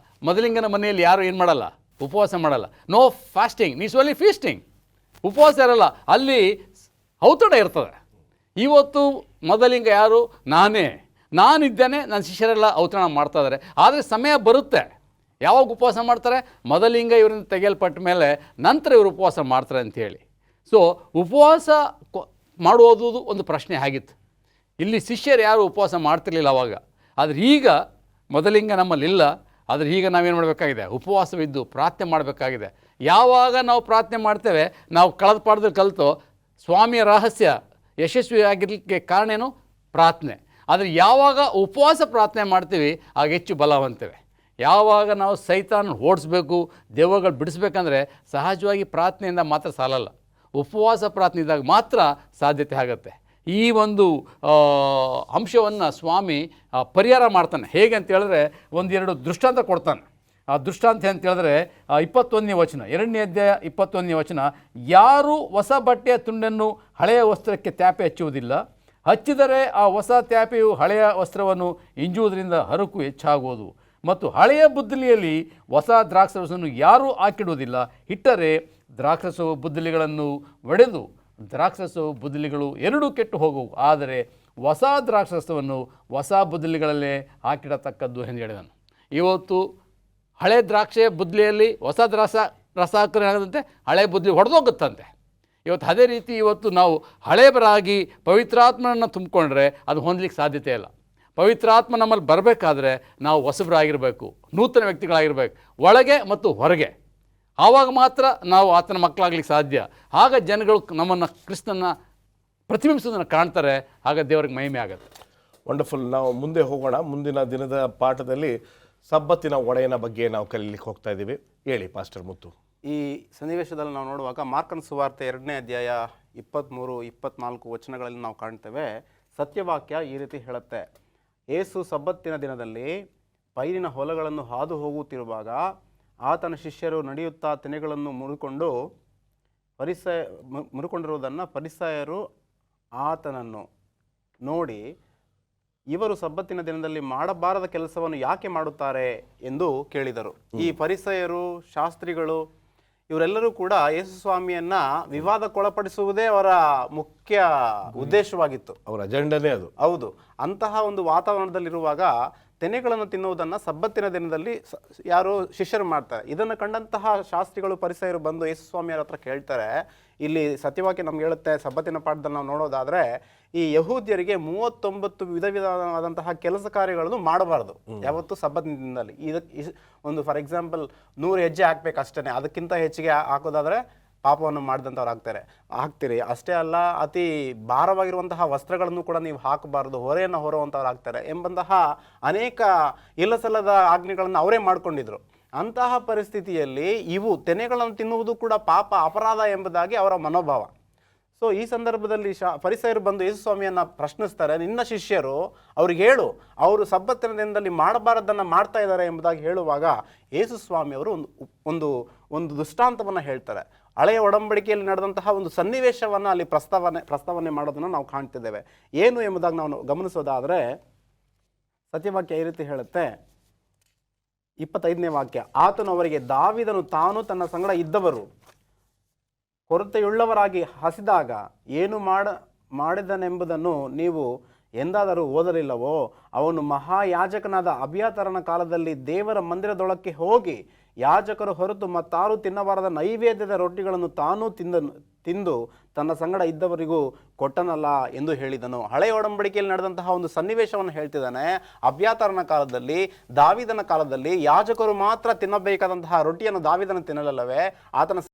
Speaker 3: ಮೊದಲಿಂಗನ ಮನೆಯಲ್ಲಿ ಯಾರು ಏನು ಮಾಡಲ್ಲ? ಉಪವಾಸ ಮಾಡಲ್ಲ. ನೋ ಫಾಸ್ಟಿಂಗ್, ನೀಸ್ ಓನ್ಲಿ ಫೀಸ್ಟಿಂಗ್. ಉಪವಾಸ ಇರಲ್ಲ, ಅಲ್ಲಿ ಔತಣ ಇರ್ತದೆ. ಇವತ್ತು ಮೊದಲಿಂಗ ಯಾರು? ನಾನಿದ್ದೇನೆ, ನನ್ನ ಶಿಷ್ಯರೆಲ್ಲ ಔತಣ ಮಾಡ್ತಾ ಇದ್ದಾರೆ. ಆದರೆ ಸಮಯ ಬರುತ್ತೆ, ಯಾವಾಗ ಉಪವಾಸ ಮಾಡ್ತಾರೆ? ಮೊದಲಿಂಗ ಇವರಿಂದ ತೆಗೆಯಲ್ಪಟ್ಟ ಮೇಲೆ ನಂತರ ಇವರು ಉಪವಾಸ ಮಾಡ್ತಾರೆ ಅಂಥೇಳಿ. ಸೊ ಉಪವಾಸ ಮಾಡುವುದು ಒಂದು ಪ್ರಶ್ನೆ ಆಗಿತ್ತು. ಇಲ್ಲಿ ಶಿಷ್ಯರು ಯಾರು ಉಪವಾಸ ಮಾಡ್ತಿರ್ಲಿಲ್ಲ ಅವಾಗ. ಆದರೆ ಈಗ ಮೊದಲಿಂಗ ನಮ್ಮಲ್ಲಿಲ್ಲ. ಆದರೆ ಈಗ ನಾವೇನು ಮಾಡಬೇಕಾಗಿದೆ? ಉಪವಾಸವಿದ್ದು ಪ್ರಾರ್ಥನೆ ಮಾಡಬೇಕಾಗಿದೆ. ಯಾವಾಗ ನಾವು ಪ್ರಾರ್ಥನೆ ಮಾಡ್ತೇವೆ, ನಾವು ಕಳೆದ ಪಾಠದಲ್ಲಿ ಕಲಿತು ಸ್ವಾಮಿಯ ರಹಸ್ಯ ಯಶಸ್ವಿಯಾಗಿರಲಿಕ್ಕೆ ಕಾರಣ ಏನು? ಪ್ರಾರ್ಥನೆ. ಆದರೆ ಯಾವಾಗ ಉಪವಾಸ ಪ್ರಾರ್ಥನೆ ಮಾಡ್ತೀವಿ ಆಗ ಹೆಚ್ಚು ಬಲವಂತೇವೆ. ಯಾವಾಗ ನಾವು ಸೈತಾನ ಓಡಿಸ್ಬೇಕು, ದೆವ್ವಗಳು ಬಿಡಿಸ್ಬೇಕಂದ್ರೆ ಸಹಜವಾಗಿ ಪ್ರಾರ್ಥನೆಯಿಂದ ಮಾತ್ರ ಸಾಲಲ್ಲ, ಉಪವಾಸ ಪ್ರಾರ್ಥನೆಯಿದ್ದಾಗ ಮಾತ್ರ ಸಾಧ್ಯತೆ ಆಗುತ್ತೆ. ಈ ಒಂದು ಅಂಶವನ್ನು ಸ್ವಾಮಿ ಪರಿಹಾರ ಮಾಡ್ತಾನೆ. ಹೇಗೆ ಅಂತ ಹೇಳಿದ್ರೆ ಒಂದೆರಡು ದೃಷ್ಟಾಂತ ಕೊಡ್ತಾನೆ. ಆ ದೃಷ್ಟಾಂತ ಅಂತ ಹೇಳಿದ್ರೆ 21ನೇ ವಚನ, 2ನೇ ಅಧ್ಯಾಯ 21ನೇ ವಚನ, ಯಾರು ಹೊಸ ಬಟ್ಟೆಯ ತುಂಡನ್ನು ಹಳೆಯ ವಸ್ತ್ರಕ್ಕೆ ತ್ಯಾಪೆ ಹಚ್ಚುವುದಿಲ್ಲ, ಹಚ್ಚಿದರೆ ಆ ಹೊಸ ತ್ಯಾಪೆಯು ಹಳೆಯ ವಸ್ತ್ರವನ್ನು ಇಂಜುವುದರಿಂದ ಹರಕು ಹೆಚ್ಚಾಗುವುದು. ಮತ್ತು ಹಳೆಯ ಬುದ್ದಲಿಯಲ್ಲಿ ಹೊಸ ದ್ರಾಕ್ಷರಸವನ್ನು ಯಾರೂ ಹಾಕಿಡುವುದಿಲ್ಲ, ಇಟ್ಟರೆ ದ್ರಾಕ್ಷಸವು ಬುದ್ದಲಿಗಳನ್ನು ಒಡೆದು ದ್ರಾಕ್ಷಸವು ಬುದ್ದಲಿಗಳು ಎರಡೂ ಕೆಟ್ಟು ಹೋಗುವು. ಆದರೆ ಹೊಸ ದ್ರಾಕ್ಷಸವನ್ನು ಹೊಸ ಬುದ್ದಲಿಗಳಲ್ಲೇ ಹಾಕಿಡತಕ್ಕದ್ದು ಎಂದು ಹೇಳಿದನು. ಇವತ್ತು ಹಳೆ ದ್ರಾಕ್ಷೆಯ ಬುದ್ದಲಿಯಲ್ಲಿ ಹೊಸ ರಸ ಹಾಕಿದ್ರೆ ಆಗದಂತೆ ಹಳೆ ಬುದ್ದಲಿ ಹೊಡೆದೋಗುತ್ತಂತೆ. ಇವತ್ತು ಅದೇ ರೀತಿ ಇವತ್ತು ನಾವು ಹಳೇಬರಾಗಿ ಪವಿತ್ರಾತ್ಮನನ್ನು ತುಂಬಿಕೊಂಡ್ರೆ ಅದು ಹೊಂದಲಿಕ್ಕೆ ಸಾಧ್ಯತೆ ಇಲ್ಲ. ಪವಿತ್ರಾತ್ಮ ನಮ್ಮಲ್ಲಿ ಬರಬೇಕಾದ್ರೆ ನಾವು ಹೊಸಬರಾಗಿರಬೇಕು, ನೂತನ ವ್ಯಕ್ತಿಗಳಾಗಿರ್ಬೇಕು, ಒಳಗೆ ಮತ್ತು ಹೊರಗೆ. ಆವಾಗ ಮಾತ್ರ ನಾವು ಆತನ ಮಕ್ಕಳಾಗ್ಲಿಕ್ಕೆ ಸಾಧ್ಯ. ಆಗ ಜನಗಳು ನಮ್ಮನ್ನು ಕ್ರಿಸ್ತನ ಪ್ರತಿಬಿಂಬಿಸೋದನ್ನು ಕಾಣ್ತಾರೆ, ಆಗ ದೇವರಿಗೆ ಮಹಿಮೆ ಆಗುತ್ತೆ.
Speaker 1: ವಂಡರ್ಫುಲ್. ನಾವು ಮುಂದೆ ಹೋಗೋಣ. ಮುಂದಿನ ದಿನದ ಪಾಠದಲ್ಲಿ ಸಬ್ಬತ್ತಿನ ಒಡೆಯನ ಬಗ್ಗೆ ನಾವು ಕಲೀಲಿಕ್ಕೆ ಹೋಗ್ತಾ ಇದ್ದೀವಿ. ಹೇಳಿ ಪಾಸ್ಟರ್ ಮುತ್ತು.
Speaker 4: ಈ ಸನ್ನಿವೇಶದಲ್ಲಿ ನಾವು ನೋಡುವಾಗ ಮಾರ್ಕನ ಸುವಾರ್ತೆ 2ನೇ ಅಧ್ಯಾಯ 23-24 ವಚನಗಳಲ್ಲಿ ನಾವು ಕಾಣ್ತೇವೆ. ಸತ್ಯವಾಕ್ಯ ಈ ರೀತಿ ಹೇಳುತ್ತೆ, ಯೇಸು ಸಬ್ಬತ್ತಿನ ದಿನದಲ್ಲಿ ಪೈರಿನ ಹೊಲಗಳನ್ನು ಹಾದು ಹೋಗುತ್ತಿರುವಾಗ ಆತನ ಶಿಷ್ಯರು ನಡೆಯುತ್ತಾ ತೆನೆಗಳನ್ನು ಮುರಿಕೊಂಡಿರುವುದನ್ನು ಫರಿಸಾಯರು ಆತನನ್ನು ನೋಡಿ, ಇವರು ಸಬ್ಬತ್ತಿನ ದಿನದಲ್ಲಿ ಮಾಡಬಾರದ ಕೆಲಸವನ್ನು ಯಾಕೆ ಮಾಡುತ್ತಾರೆ ಎಂದು ಕೇಳಿದರು. ಈ ಫರಿಸಾಯರು, ಶಾಸ್ತ್ರಿಗಳು ಇವರೆಲ್ಲರೂ ಕೂಡ ಯೇಸು ಸ್ವಾಮಿಯನ್ನ ವಿವಾದಕ್ಕೊಳಪಡಿಸುವುದೇ ಅವರ ಮುಖ್ಯ ಉದ್ದೇಶವಾಗಿತ್ತು.
Speaker 1: ಅವರ ಅಜೆಂಡನೇ ಅದು.
Speaker 4: ಹೌದು. ಅಂತಹ ಒಂದು ವಾತಾವರಣದಲ್ಲಿರುವಾಗ ತೆನೆಗಳನ್ನು ತಿನ್ನುವುದನ್ನು ಸಬ್ಬತ್ತಿನ ದಿನದಲ್ಲಿ ಯಾರು ಶಿಷ್ಯರು ಮಾಡ್ತಾರೆ. ಇದನ್ನು ಕಂಡಂತಹ ಶಾಸ್ತ್ರಿಗಳು, ಫರಿಸಾಯರು ಬಂದು ಯೇಸು ಸ್ವಾಮಿಯರ ಹತ್ರ ಕೇಳ್ತಾರೆ. ಇಲ್ಲಿ ಸತ್ಯವಾಕ್ಯ ನಮ್ಗೆ ಹೇಳುತ್ತೆ, ಸಬ್ಬತ್ತಿನ ಪಾಠದಲ್ಲಿ ನಾವು ನೋಡೋದಾದ್ರೆ, ಈ ಯಹೂದ್ಯರಿಗೆ 39 ವಿಧ ವಿಧವಾದಂತಹ ಕೆಲಸ ಕಾರ್ಯಗಳನ್ನು ಮಾಡಬಾರ್ದು ಯಾವತ್ತು ಸಬ್ಬತ್ತಿನ ದಿನದಲ್ಲಿ. ಇದಕ್ಕೆ ಒಂದು ಫಾರ್ ಎಕ್ಸಾಂಪಲ್ 100 ಹೆಜ್ಜೆ ಹಾಕ್ಬೇಕು ಅಷ್ಟೇ, ಅದಕ್ಕಿಂತ ಹೆಚ್ಚಿಗೆ ಹಾಕೋದಾದ್ರೆ ಪಾಪವನ್ನು ಮಾಡಿದಂಥವ್ರು ಹಾಕ್ತೀರಿ. ಅಷ್ಟೇ ಅಲ್ಲ, ಅತಿ ಭಾರವಾಗಿರುವಂತಹ ವಸ್ತ್ರಗಳನ್ನು ಕೂಡ ನೀವು ಹಾಕಬಾರ್ದು, ಹೊರೆಯನ್ನು ಹೊರುವಂಥವ್ರು ಆಗ್ತಾರೆ ಎಂಬಂತಹ ಅನೇಕ ಇಲ್ಲಸಲ್ಲದ ಆಜ್ಞೆಗಳನ್ನು ಅವರೇ ಮಾಡ್ಕೊಂಡಿದ್ರು. ಅಂತಹ ಪರಿಸ್ಥಿತಿಯಲ್ಲಿ ಇವು ತೆನೆಗಳನ್ನು ತಿನ್ನುವುದು ಕೂಡ ಪಾಪ, ಅಪರಾಧ ಎಂಬುದಾಗಿ ಅವರ ಮನೋಭಾವ. ಸೊ ಈ ಸಂದರ್ಭದಲ್ಲಿ ಫರಿಸಾಯರು ಬಂದು ಯೇಸು ಸ್ವಾಮಿಯನ್ನು ಪ್ರಶ್ನಿಸ್ತಾರೆ, ನಿನ್ನ ಶಿಷ್ಯರು ಅವ್ರಿಗೆ ಹೇಳು, ಅವರು ಸಬ್ಬತ್ತಿನ ದಿನದಲ್ಲಿ ಮಾಡಬಾರದನ್ನು ಮಾಡ್ತಾ ಇದ್ದಾರೆ ಎಂಬುದಾಗಿ ಹೇಳುವಾಗ ಯೇಸು ಸ್ವಾಮಿ ಅವರು ಒಂದು ದೃಷ್ಟಾಂತವನ್ನು ಹೇಳ್ತಾರೆ. ಹಳೆಯ ಒಡಂಬಡಿಕೆಯಲ್ಲಿ ನಡೆದಂತಹ ಒಂದು ಸನ್ನಿವೇಶವನ್ನು ಅಲ್ಲಿ ಪ್ರಸ್ತಾವನೆ ಮಾಡೋದನ್ನು ನಾವು ಕಾಣ್ತಿದ್ದೇವೆ. ಏನು ಎಂಬುದಾಗಿ ನಾವು ಗಮನಿಸೋದಾದರೆ ಸತ್ಯವಾಕ್ಯ ಈ ರೀತಿ ಹೇಳುತ್ತೆ, 25ನೇ ವಾಕ್ಯ, ಆತನು ಅವರಿಗೆ, ದಾವೀದನು ತಾನು ತನ್ನ ಸಂಗಡ ಇದ್ದವರು ಕೊರತೆಯುಳ್ಳವರಾಗಿ ಹಸಿದಾಗ ಏನು ಮಾಡಿದನೆಂಬುದನ್ನು ನೀವು ಎಂದಾದರೂ ಓದಲಿಲ್ಲವೋ? ಅವನು ಮಹಾಯಾಜಕನಾದ ಅಬ್ಯಾತರನ ಕಾಲದಲ್ಲಿ ದೇವರ ಮಂದಿರದೊಳಕ್ಕೆ ಹೋಗಿ ಯಾಜಕರು ಹೊರತು ಮತ್ತಾರು ತಿನ್ನಬಾರದ ನೈವೇದ್ಯದ ರೊಟ್ಟಿಗಳನ್ನು ತಾನೂ ತಿಂದು ತನ್ನ ಸಂಗಡ ಇದ್ದವರಿಗೂ ಕೊಟ್ಟನಲ್ಲ ಎಂದು ಹೇಳಿದನು. ಹಳೆಯ ಒಡಂಬಡಿಕೆಯಲ್ಲಿ ನಡೆದಂತಹ ಒಂದು ಸನ್ನಿವೇಶವನ್ನು ಹೇಳ್ತಿದ್ದಾನೆ. ಅಬ್ಯಾತಾರನ ಕಾಲದಲ್ಲಿ, ದಾವೀದನ ಕಾಲದಲ್ಲಿ ಯಾಜಕರು ಮಾತ್ರ ತಿನ್ನಬೇಕಾದಂತಹ ರೊಟ್ಟಿಯನ್ನು ದಾವೀದನ ತಿನ್ನಲಿಲ್ಲವೇ? ಆತನ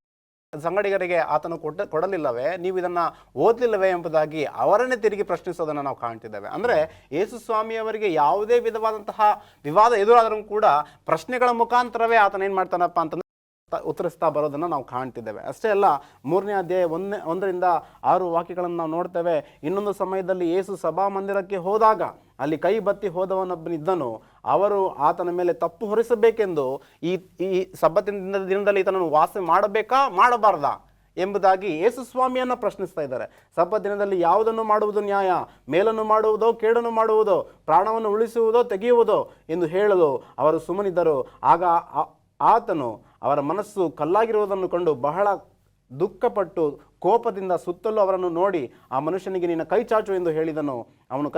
Speaker 4: ಸಂಗಡಿಗರಿಗೆ ಆತನು ಕೊಡಲಿಲ್ಲವೇ? ನೀವು ಇದನ್ನು ಓದಲಿಲ್ಲವೇ ಎಂಬುದಾಗಿ ಅವರನ್ನೇ ತಿರುಗಿ ಪ್ರಶ್ನಿಸೋದನ್ನು ನಾವು ಕಾಣ್ತಿದ್ದೇವೆ. ಅಂದರೆ ಯೇಸು ಸ್ವಾಮಿಯವರಿಗೆ ಯಾವುದೇ ವಿಧವಾದಂತಹ ವಿವಾದ ಎದುರಾದರೂ ಕೂಡ ಪ್ರಶ್ನೆಗಳ ಮುಖಾಂತರವೇ ಆತನ ಏನು ಮಾಡ್ತಾನಪ್ಪ ಅಂತಂದ್ರೆ ಉತ್ತರಿಸ್ತಾ ಬರೋದನ್ನು ನಾವು ಕಾಣ್ತಿದ್ದೇವೆ. ಅಷ್ಟೇ ಅಲ್ಲ, 3ನೇ ಅಧ್ಯಾಯ 1ರಿಂದ 6 ವಾಕ್ಯಗಳನ್ನು ನಾವು ನೋಡ್ತೇವೆ. ಇನ್ನೊಂದು ಸಮಯದಲ್ಲಿ ಯೇಸು ಸಭಾಮಂದಿರಕ್ಕೆ ಹೋದಾಗ ಅಲ್ಲಿ ಕೈ ಬತ್ತಿ ಹೋದವನೊಬ್ಬನಿದ್ದನು. ಅವರು ಆತನ ಮೇಲೆ ತಪ್ಪು ಹೊರಿಸಬೇಕೆಂದು ಈ ಸಬ್ಬತ್ತಿನ ದಿನದಲ್ಲಿ ಈತನನ್ನು ವಾಸ ಮಾಡಬೇಕಾ ಮಾಡಬಾರ್ದಾ ಎಂಬುದಾಗಿ ಯೇಸು ಸ್ವಾಮಿಯನ್ನು ಪ್ರಶ್ನಿಸ್ತಾ ಇದ್ದಾರೆ. ಸಬ್ಬತ್ ದಿನದಲ್ಲಿ ಯಾವುದನ್ನು ಮಾಡುವುದು ನ್ಯಾಯ? ಮೇಲನ್ನು ಮಾಡುವುದೋ ಕೇಡನ್ನು ಮಾಡುವುದೋ? ಪ್ರಾಣವನ್ನು ಉಳಿಸುವುದೋ ತೆಗೆಯುವುದೋ ಎಂದು ಹೇಳಲು ಅವರು ಸುಮ್ಮನಿದ್ದರು. ಆಗ ಆತನು ಅವರ ಮನಸ್ಸು ಕಲ್ಲಾಗಿರುವುದನ್ನು ಕಂಡು ಬಹಳ ದುಃಖಪಟ್ಟು ಕೋಪದಿಂದ ಸುತ್ತಲೂ ಅವರನ್ನು ನೋಡಿ ಆ ಮನುಷ್ಯನಿಗೆ ನಿನ್ನ ಕೈ ಚಾಚು ಎಂದು ಹೇಳಿದನು. ಅವನು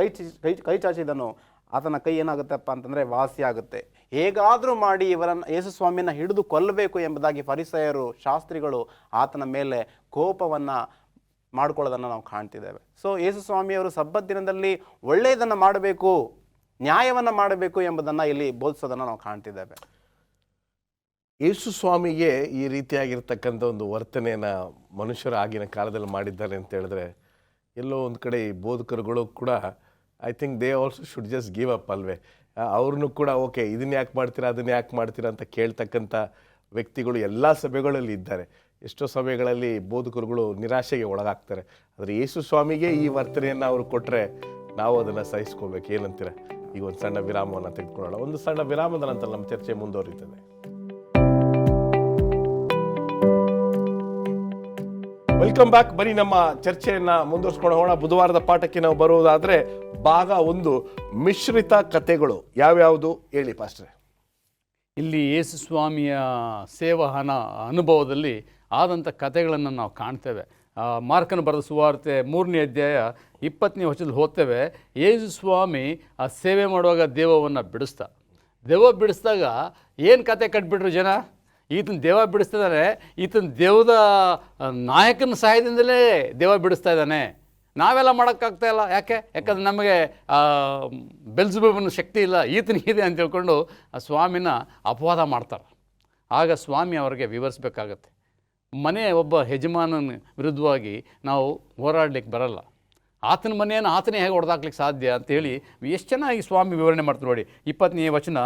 Speaker 4: ಕೈ ಚಾಚಿದನು. ಆತನ ಕೈ ಏನಾಗುತ್ತಪ್ಪ ಅಂತಂದರೆ ವಾಸಿಯಾಗುತ್ತೆ. ಹೇಗಾದರೂ ಮಾಡಿ ಯೇಸು ಸ್ವಾಮಿಯನ್ನು ಹಿಡಿದು ಕೊಲ್ಲಬೇಕು ಎಂಬುದಾಗಿ ಫರಿಸಾಯರು, ಶಾಸ್ತ್ರಿಗಳು ಆತನ ಮೇಲೆ ಕೋಪವನ್ನು ಮಾಡ್ಕೊಳ್ಳೋದನ್ನು ನಾವು ಕಾಣ್ತಿದ್ದೇವೆ. ಸೊ ಯೇಸು ಸ್ವಾಮಿಯವರು ಸಬ್ಬತ್ ದಿನದಲ್ಲಿ ಒಳ್ಳೆಯದನ್ನು ಮಾಡಬೇಕು, ನ್ಯಾಯವನ್ನು ಮಾಡಬೇಕು ಎಂಬುದನ್ನು ಇಲ್ಲಿ ಬೋಧಿಸೋದನ್ನು ನಾವು ಕಾಣ್ತಿದ್ದೇವೆ.
Speaker 1: ಯೇಸು ಸ್ವಾಮಿಗೆ ಈ ರೀತಿಯಾಗಿರ್ತಕ್ಕಂಥ ಒಂದು ವರ್ತನೆಯನ್ನು ಮನುಷ್ಯರು ಆಗಿನ ಕಾಲದಲ್ಲಿ ಮಾಡಿದ್ದಾರೆ ಅಂತ ಹೇಳಿದ್ರೆ, ಎಲ್ಲೋ ಒಂದು ಕಡೆ ಈ ಬೋಧಕರುಗಳು ಕೂಡ I think they also should just give up ಅಲ್ವೇ? ಅವ್ರನ್ನೂ ಕೂಡ ಓಕೆ ಇದನ್ನ ಯಾಕೆ ಮಾಡ್ತೀರಾ, ಅದನ್ನ ಯಾಕೆ ಮಾಡ್ತೀರಾ ಅಂತ ಕೇಳ್ತಕ್ಕಂಥ ವ್ಯಕ್ತಿಗಳು ಎಲ್ಲ ಸಭೆಗಳಲ್ಲಿ ಇದ್ದಾರೆ. ಎಷ್ಟೋ ಸಭೆಗಳಲ್ಲಿ ಬೋಧಕರುಗಳು ನಿರಾಶೆಗೆ ಒಳಗಾಗ್ತಾರೆ. ಆದರೆ ಯೇಸು ಸ್ವಾಮಿಗೆ ಈ ವರ್ತನೆಯನ್ನು ಅವರು ಕೊಟ್ಟರೆ ನಾವು ಅದನ್ನು ಸಹಿಸ್ಕೋಬೇಕು. ಏನಂತೀರ? ಈಗ ಒಂದು ಸಣ್ಣ ವಿರಾಮವನ್ನು ತೆಗೆದುಕೊಳ್ಳೋಣ. ಒಂದು ಸಣ್ಣ ವಿರಾಮದ ನಂತರ ನಮ್ಮ ಚರ್ಚೆ ಮುಂದುವರಿಯುತ್ತದೆ. Welcome back. ಬನ್ನಿ ನಮ್ಮ ಚರ್ಚೆಯನ್ನು ಮುಂದುವರಿಸ್ಕೊಂಡು ಹೋಗೋಣ. ಬುಧವಾರದ ಪಾಠಕ್ಕೆ ನಾವು ಬರುವುದಾದರೆ ಭಾಗ 1, ಮಿಶ್ರಿತ ಕಥೆಗಳು. ಯಾವ್ಯಾವುದು ಹೇಳಿ ಪಾಸ್ಟ್ರೆ?
Speaker 3: ಇಲ್ಲಿ ಯೇಸು ಸ್ವಾಮಿಯ ಸೇವಹನ ಅನುಭವದಲ್ಲಿ ಆದಂಥ ಕಥೆಗಳನ್ನು ನಾವು ಕಾಣ್ತೇವೆ. ಮಾರ್ಕನ ಬರೆದ ಸುವಾರ್ತೆ 3ನೇ ಅಧ್ಯಾಯ 20ನೇ ವಚನದಲ್ಲಿ ಓದ್ತೇವೆ. ಯೇಸು ಸ್ವಾಮಿ ಆ ಸೇವೆ ಮಾಡುವಾಗ ದೆವ್ವ ಬಿಡಿಸಿದಾಗ ಏನು ಕತೆ ಕಟ್ಬಿಟ್ರು ಜನ? ಈತನ ದೆವ್ವ ಬಿಡಿಸ್ತಿದ್ದಾನೆ, ಈತನ ದೆವ್ವದ ನಾಯಕನ ಸಹಾಯದಿಂದಲೇ ದೆವ್ವ ಬಿಡಿಸ್ತಾ ಇದ್ದಾನೆ, ನಾವೆಲ್ಲ ಮಾಡೋಕ್ಕಾಗ್ತಾಯಿಲ್ಲ. ಯಾಕಂದ್ರೆ ನಮಗೆ ಬೆಲ್ಜೆಬೂಬನ ಶಕ್ತಿ ಇಲ್ಲ, ಈತನಿಗಿದೆ ಅಂತ ತಿಳ್ಕೊಂಡು ಆ ಸ್ವಾಮಿನ ಅಪವಾದ ಮಾಡ್ತಾರೆ. ಆಗ ಸ್ವಾಮಿ ಅವರಿಗೆ ವಿವರಿಸಬೇಕಾಗತ್ತೆ. ಮನೆಯ ಒಬ್ಬ ಯಜಮಾನನ ವಿರುದ್ಧವಾಗಿ ನಾವು ಹೋರಾಡಲಿಕ್ಕೆ ಬರಲ್ಲ. ಆತನ ಮನೆಯನ್ನು ಆತನೇ ಹೇಗೆ ಹೊಡೆದಾಕ್ಲಿಕ್ಕೆ ಸಾಧ್ಯ ಅಂತೇಳಿ ಎಷ್ಟು ಚೆನ್ನಾಗಿ ಸ್ವಾಮಿ ವಿವರಣೆ ಮಾಡ್ತಾರೆ ನೋಡಿ. 20ನೇ ವಚನ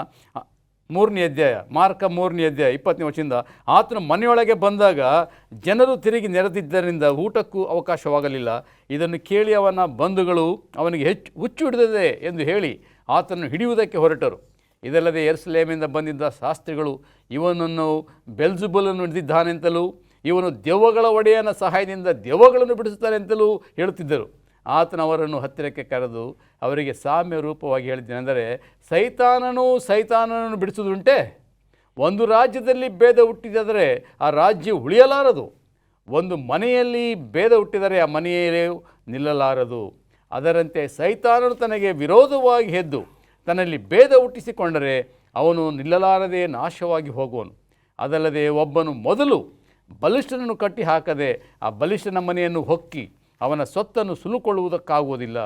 Speaker 3: 3ನೇ ಅಧ್ಯಾಯ, ಮಾರ್ಕ 3ನೇ ಅಧ್ಯಾಯ 20ನೇ ವಚನದಿಂದ, ಆತನ ಮನೆಯೊಳಗೆ ಬಂದಾಗ ಜನರು ತಿರುಗಿ ನೆರೆದಿದ್ದರಿಂದ ಊಟಕ್ಕೂ ಅವಕಾಶವಾಗಲಿಲ್ಲ. ಇದನ್ನು ಕೇಳಿ ಅವನ ಬಂಧುಗಳು ಅವನಿಗೆ ಹುಚ್ಚು ಹಿಡಿದಿದೆ ಎಂದು ಹೇಳಿ ಆತನನ್ನು ಹಿಡಿಯುವುದಕ್ಕೆ ಹೊರಟರು. ಇದಲ್ಲದೆ ಯೆರೂಸಲೇಮಿನಿಂದ ಬಂದಿದ್ದ ಶಾಸ್ತ್ರಿಗಳು ಇವನನ್ನು ಬೆಲ್ಜೆಬೂಲನ್ನು ಹಿಡಿದಿದ್ದಾನೆಂತಲೂ ಇವನು ದೆವ್ವಗಳ ಒಡೆಯನ ಸಹಾಯದಿಂದ ದೆವ್ವಗಳನ್ನು ಬಿಡಿಸುತ್ತಾನೆಂತಲೂ ಹೇಳುತ್ತಿದ್ದರು. ಆತನವರನ್ನು ಹತ್ತಿರಕ್ಕೆ ಕರೆದು ಅವರಿಗೆ ಸಾಮ್ಯ ರೂಪವಾಗಿ ಹೇಳಿದ್ದೇನೆಂದರೆ, ಸೈತಾನನನ್ನು ಬಿಡಿಸುವುದುಂಟೆ? ಒಂದು ರಾಜ್ಯದಲ್ಲಿ ಭೇದ ಹುಟ್ಟಿದರೆ ಆ ರಾಜ್ಯ ಉಳಿಯಲಾರದು. ಒಂದು ಮನೆಯಲ್ಲಿ ಭೇದ ಹುಟ್ಟಿದರೆ ಆ ಮನೆಯೇ ನಿಲ್ಲಲಾರದು. ಅದರಂತೆ ಸೈತಾನನು ತನಗೆ ವಿರೋಧವಾಗಿ ಎದ್ದು ತನ್ನಲ್ಲಿ ಭೇದ ಹುಟ್ಟಿಸಿಕೊಂಡರೆ ಅವನು ನಿಲ್ಲಲಾರದೆ ನಾಶವಾಗಿ ಹೋಗುವನು. ಅದಲ್ಲದೆ ಒಬ್ಬನು ಮೊದಲು ಬಲಿಷ್ಠನನ್ನು ಕಟ್ಟಿ ಹಾಕದೆ ಆ ಬಲಿಷ್ಠನ ಮನೆಯನ್ನು ಹೊಕ್ಕಿ ಅವನ ಸೊತ್ತನ್ನು ಸುಲುಕೊಳ್ಳುವುದಕ್ಕಾಗುವುದಿಲ್ಲ.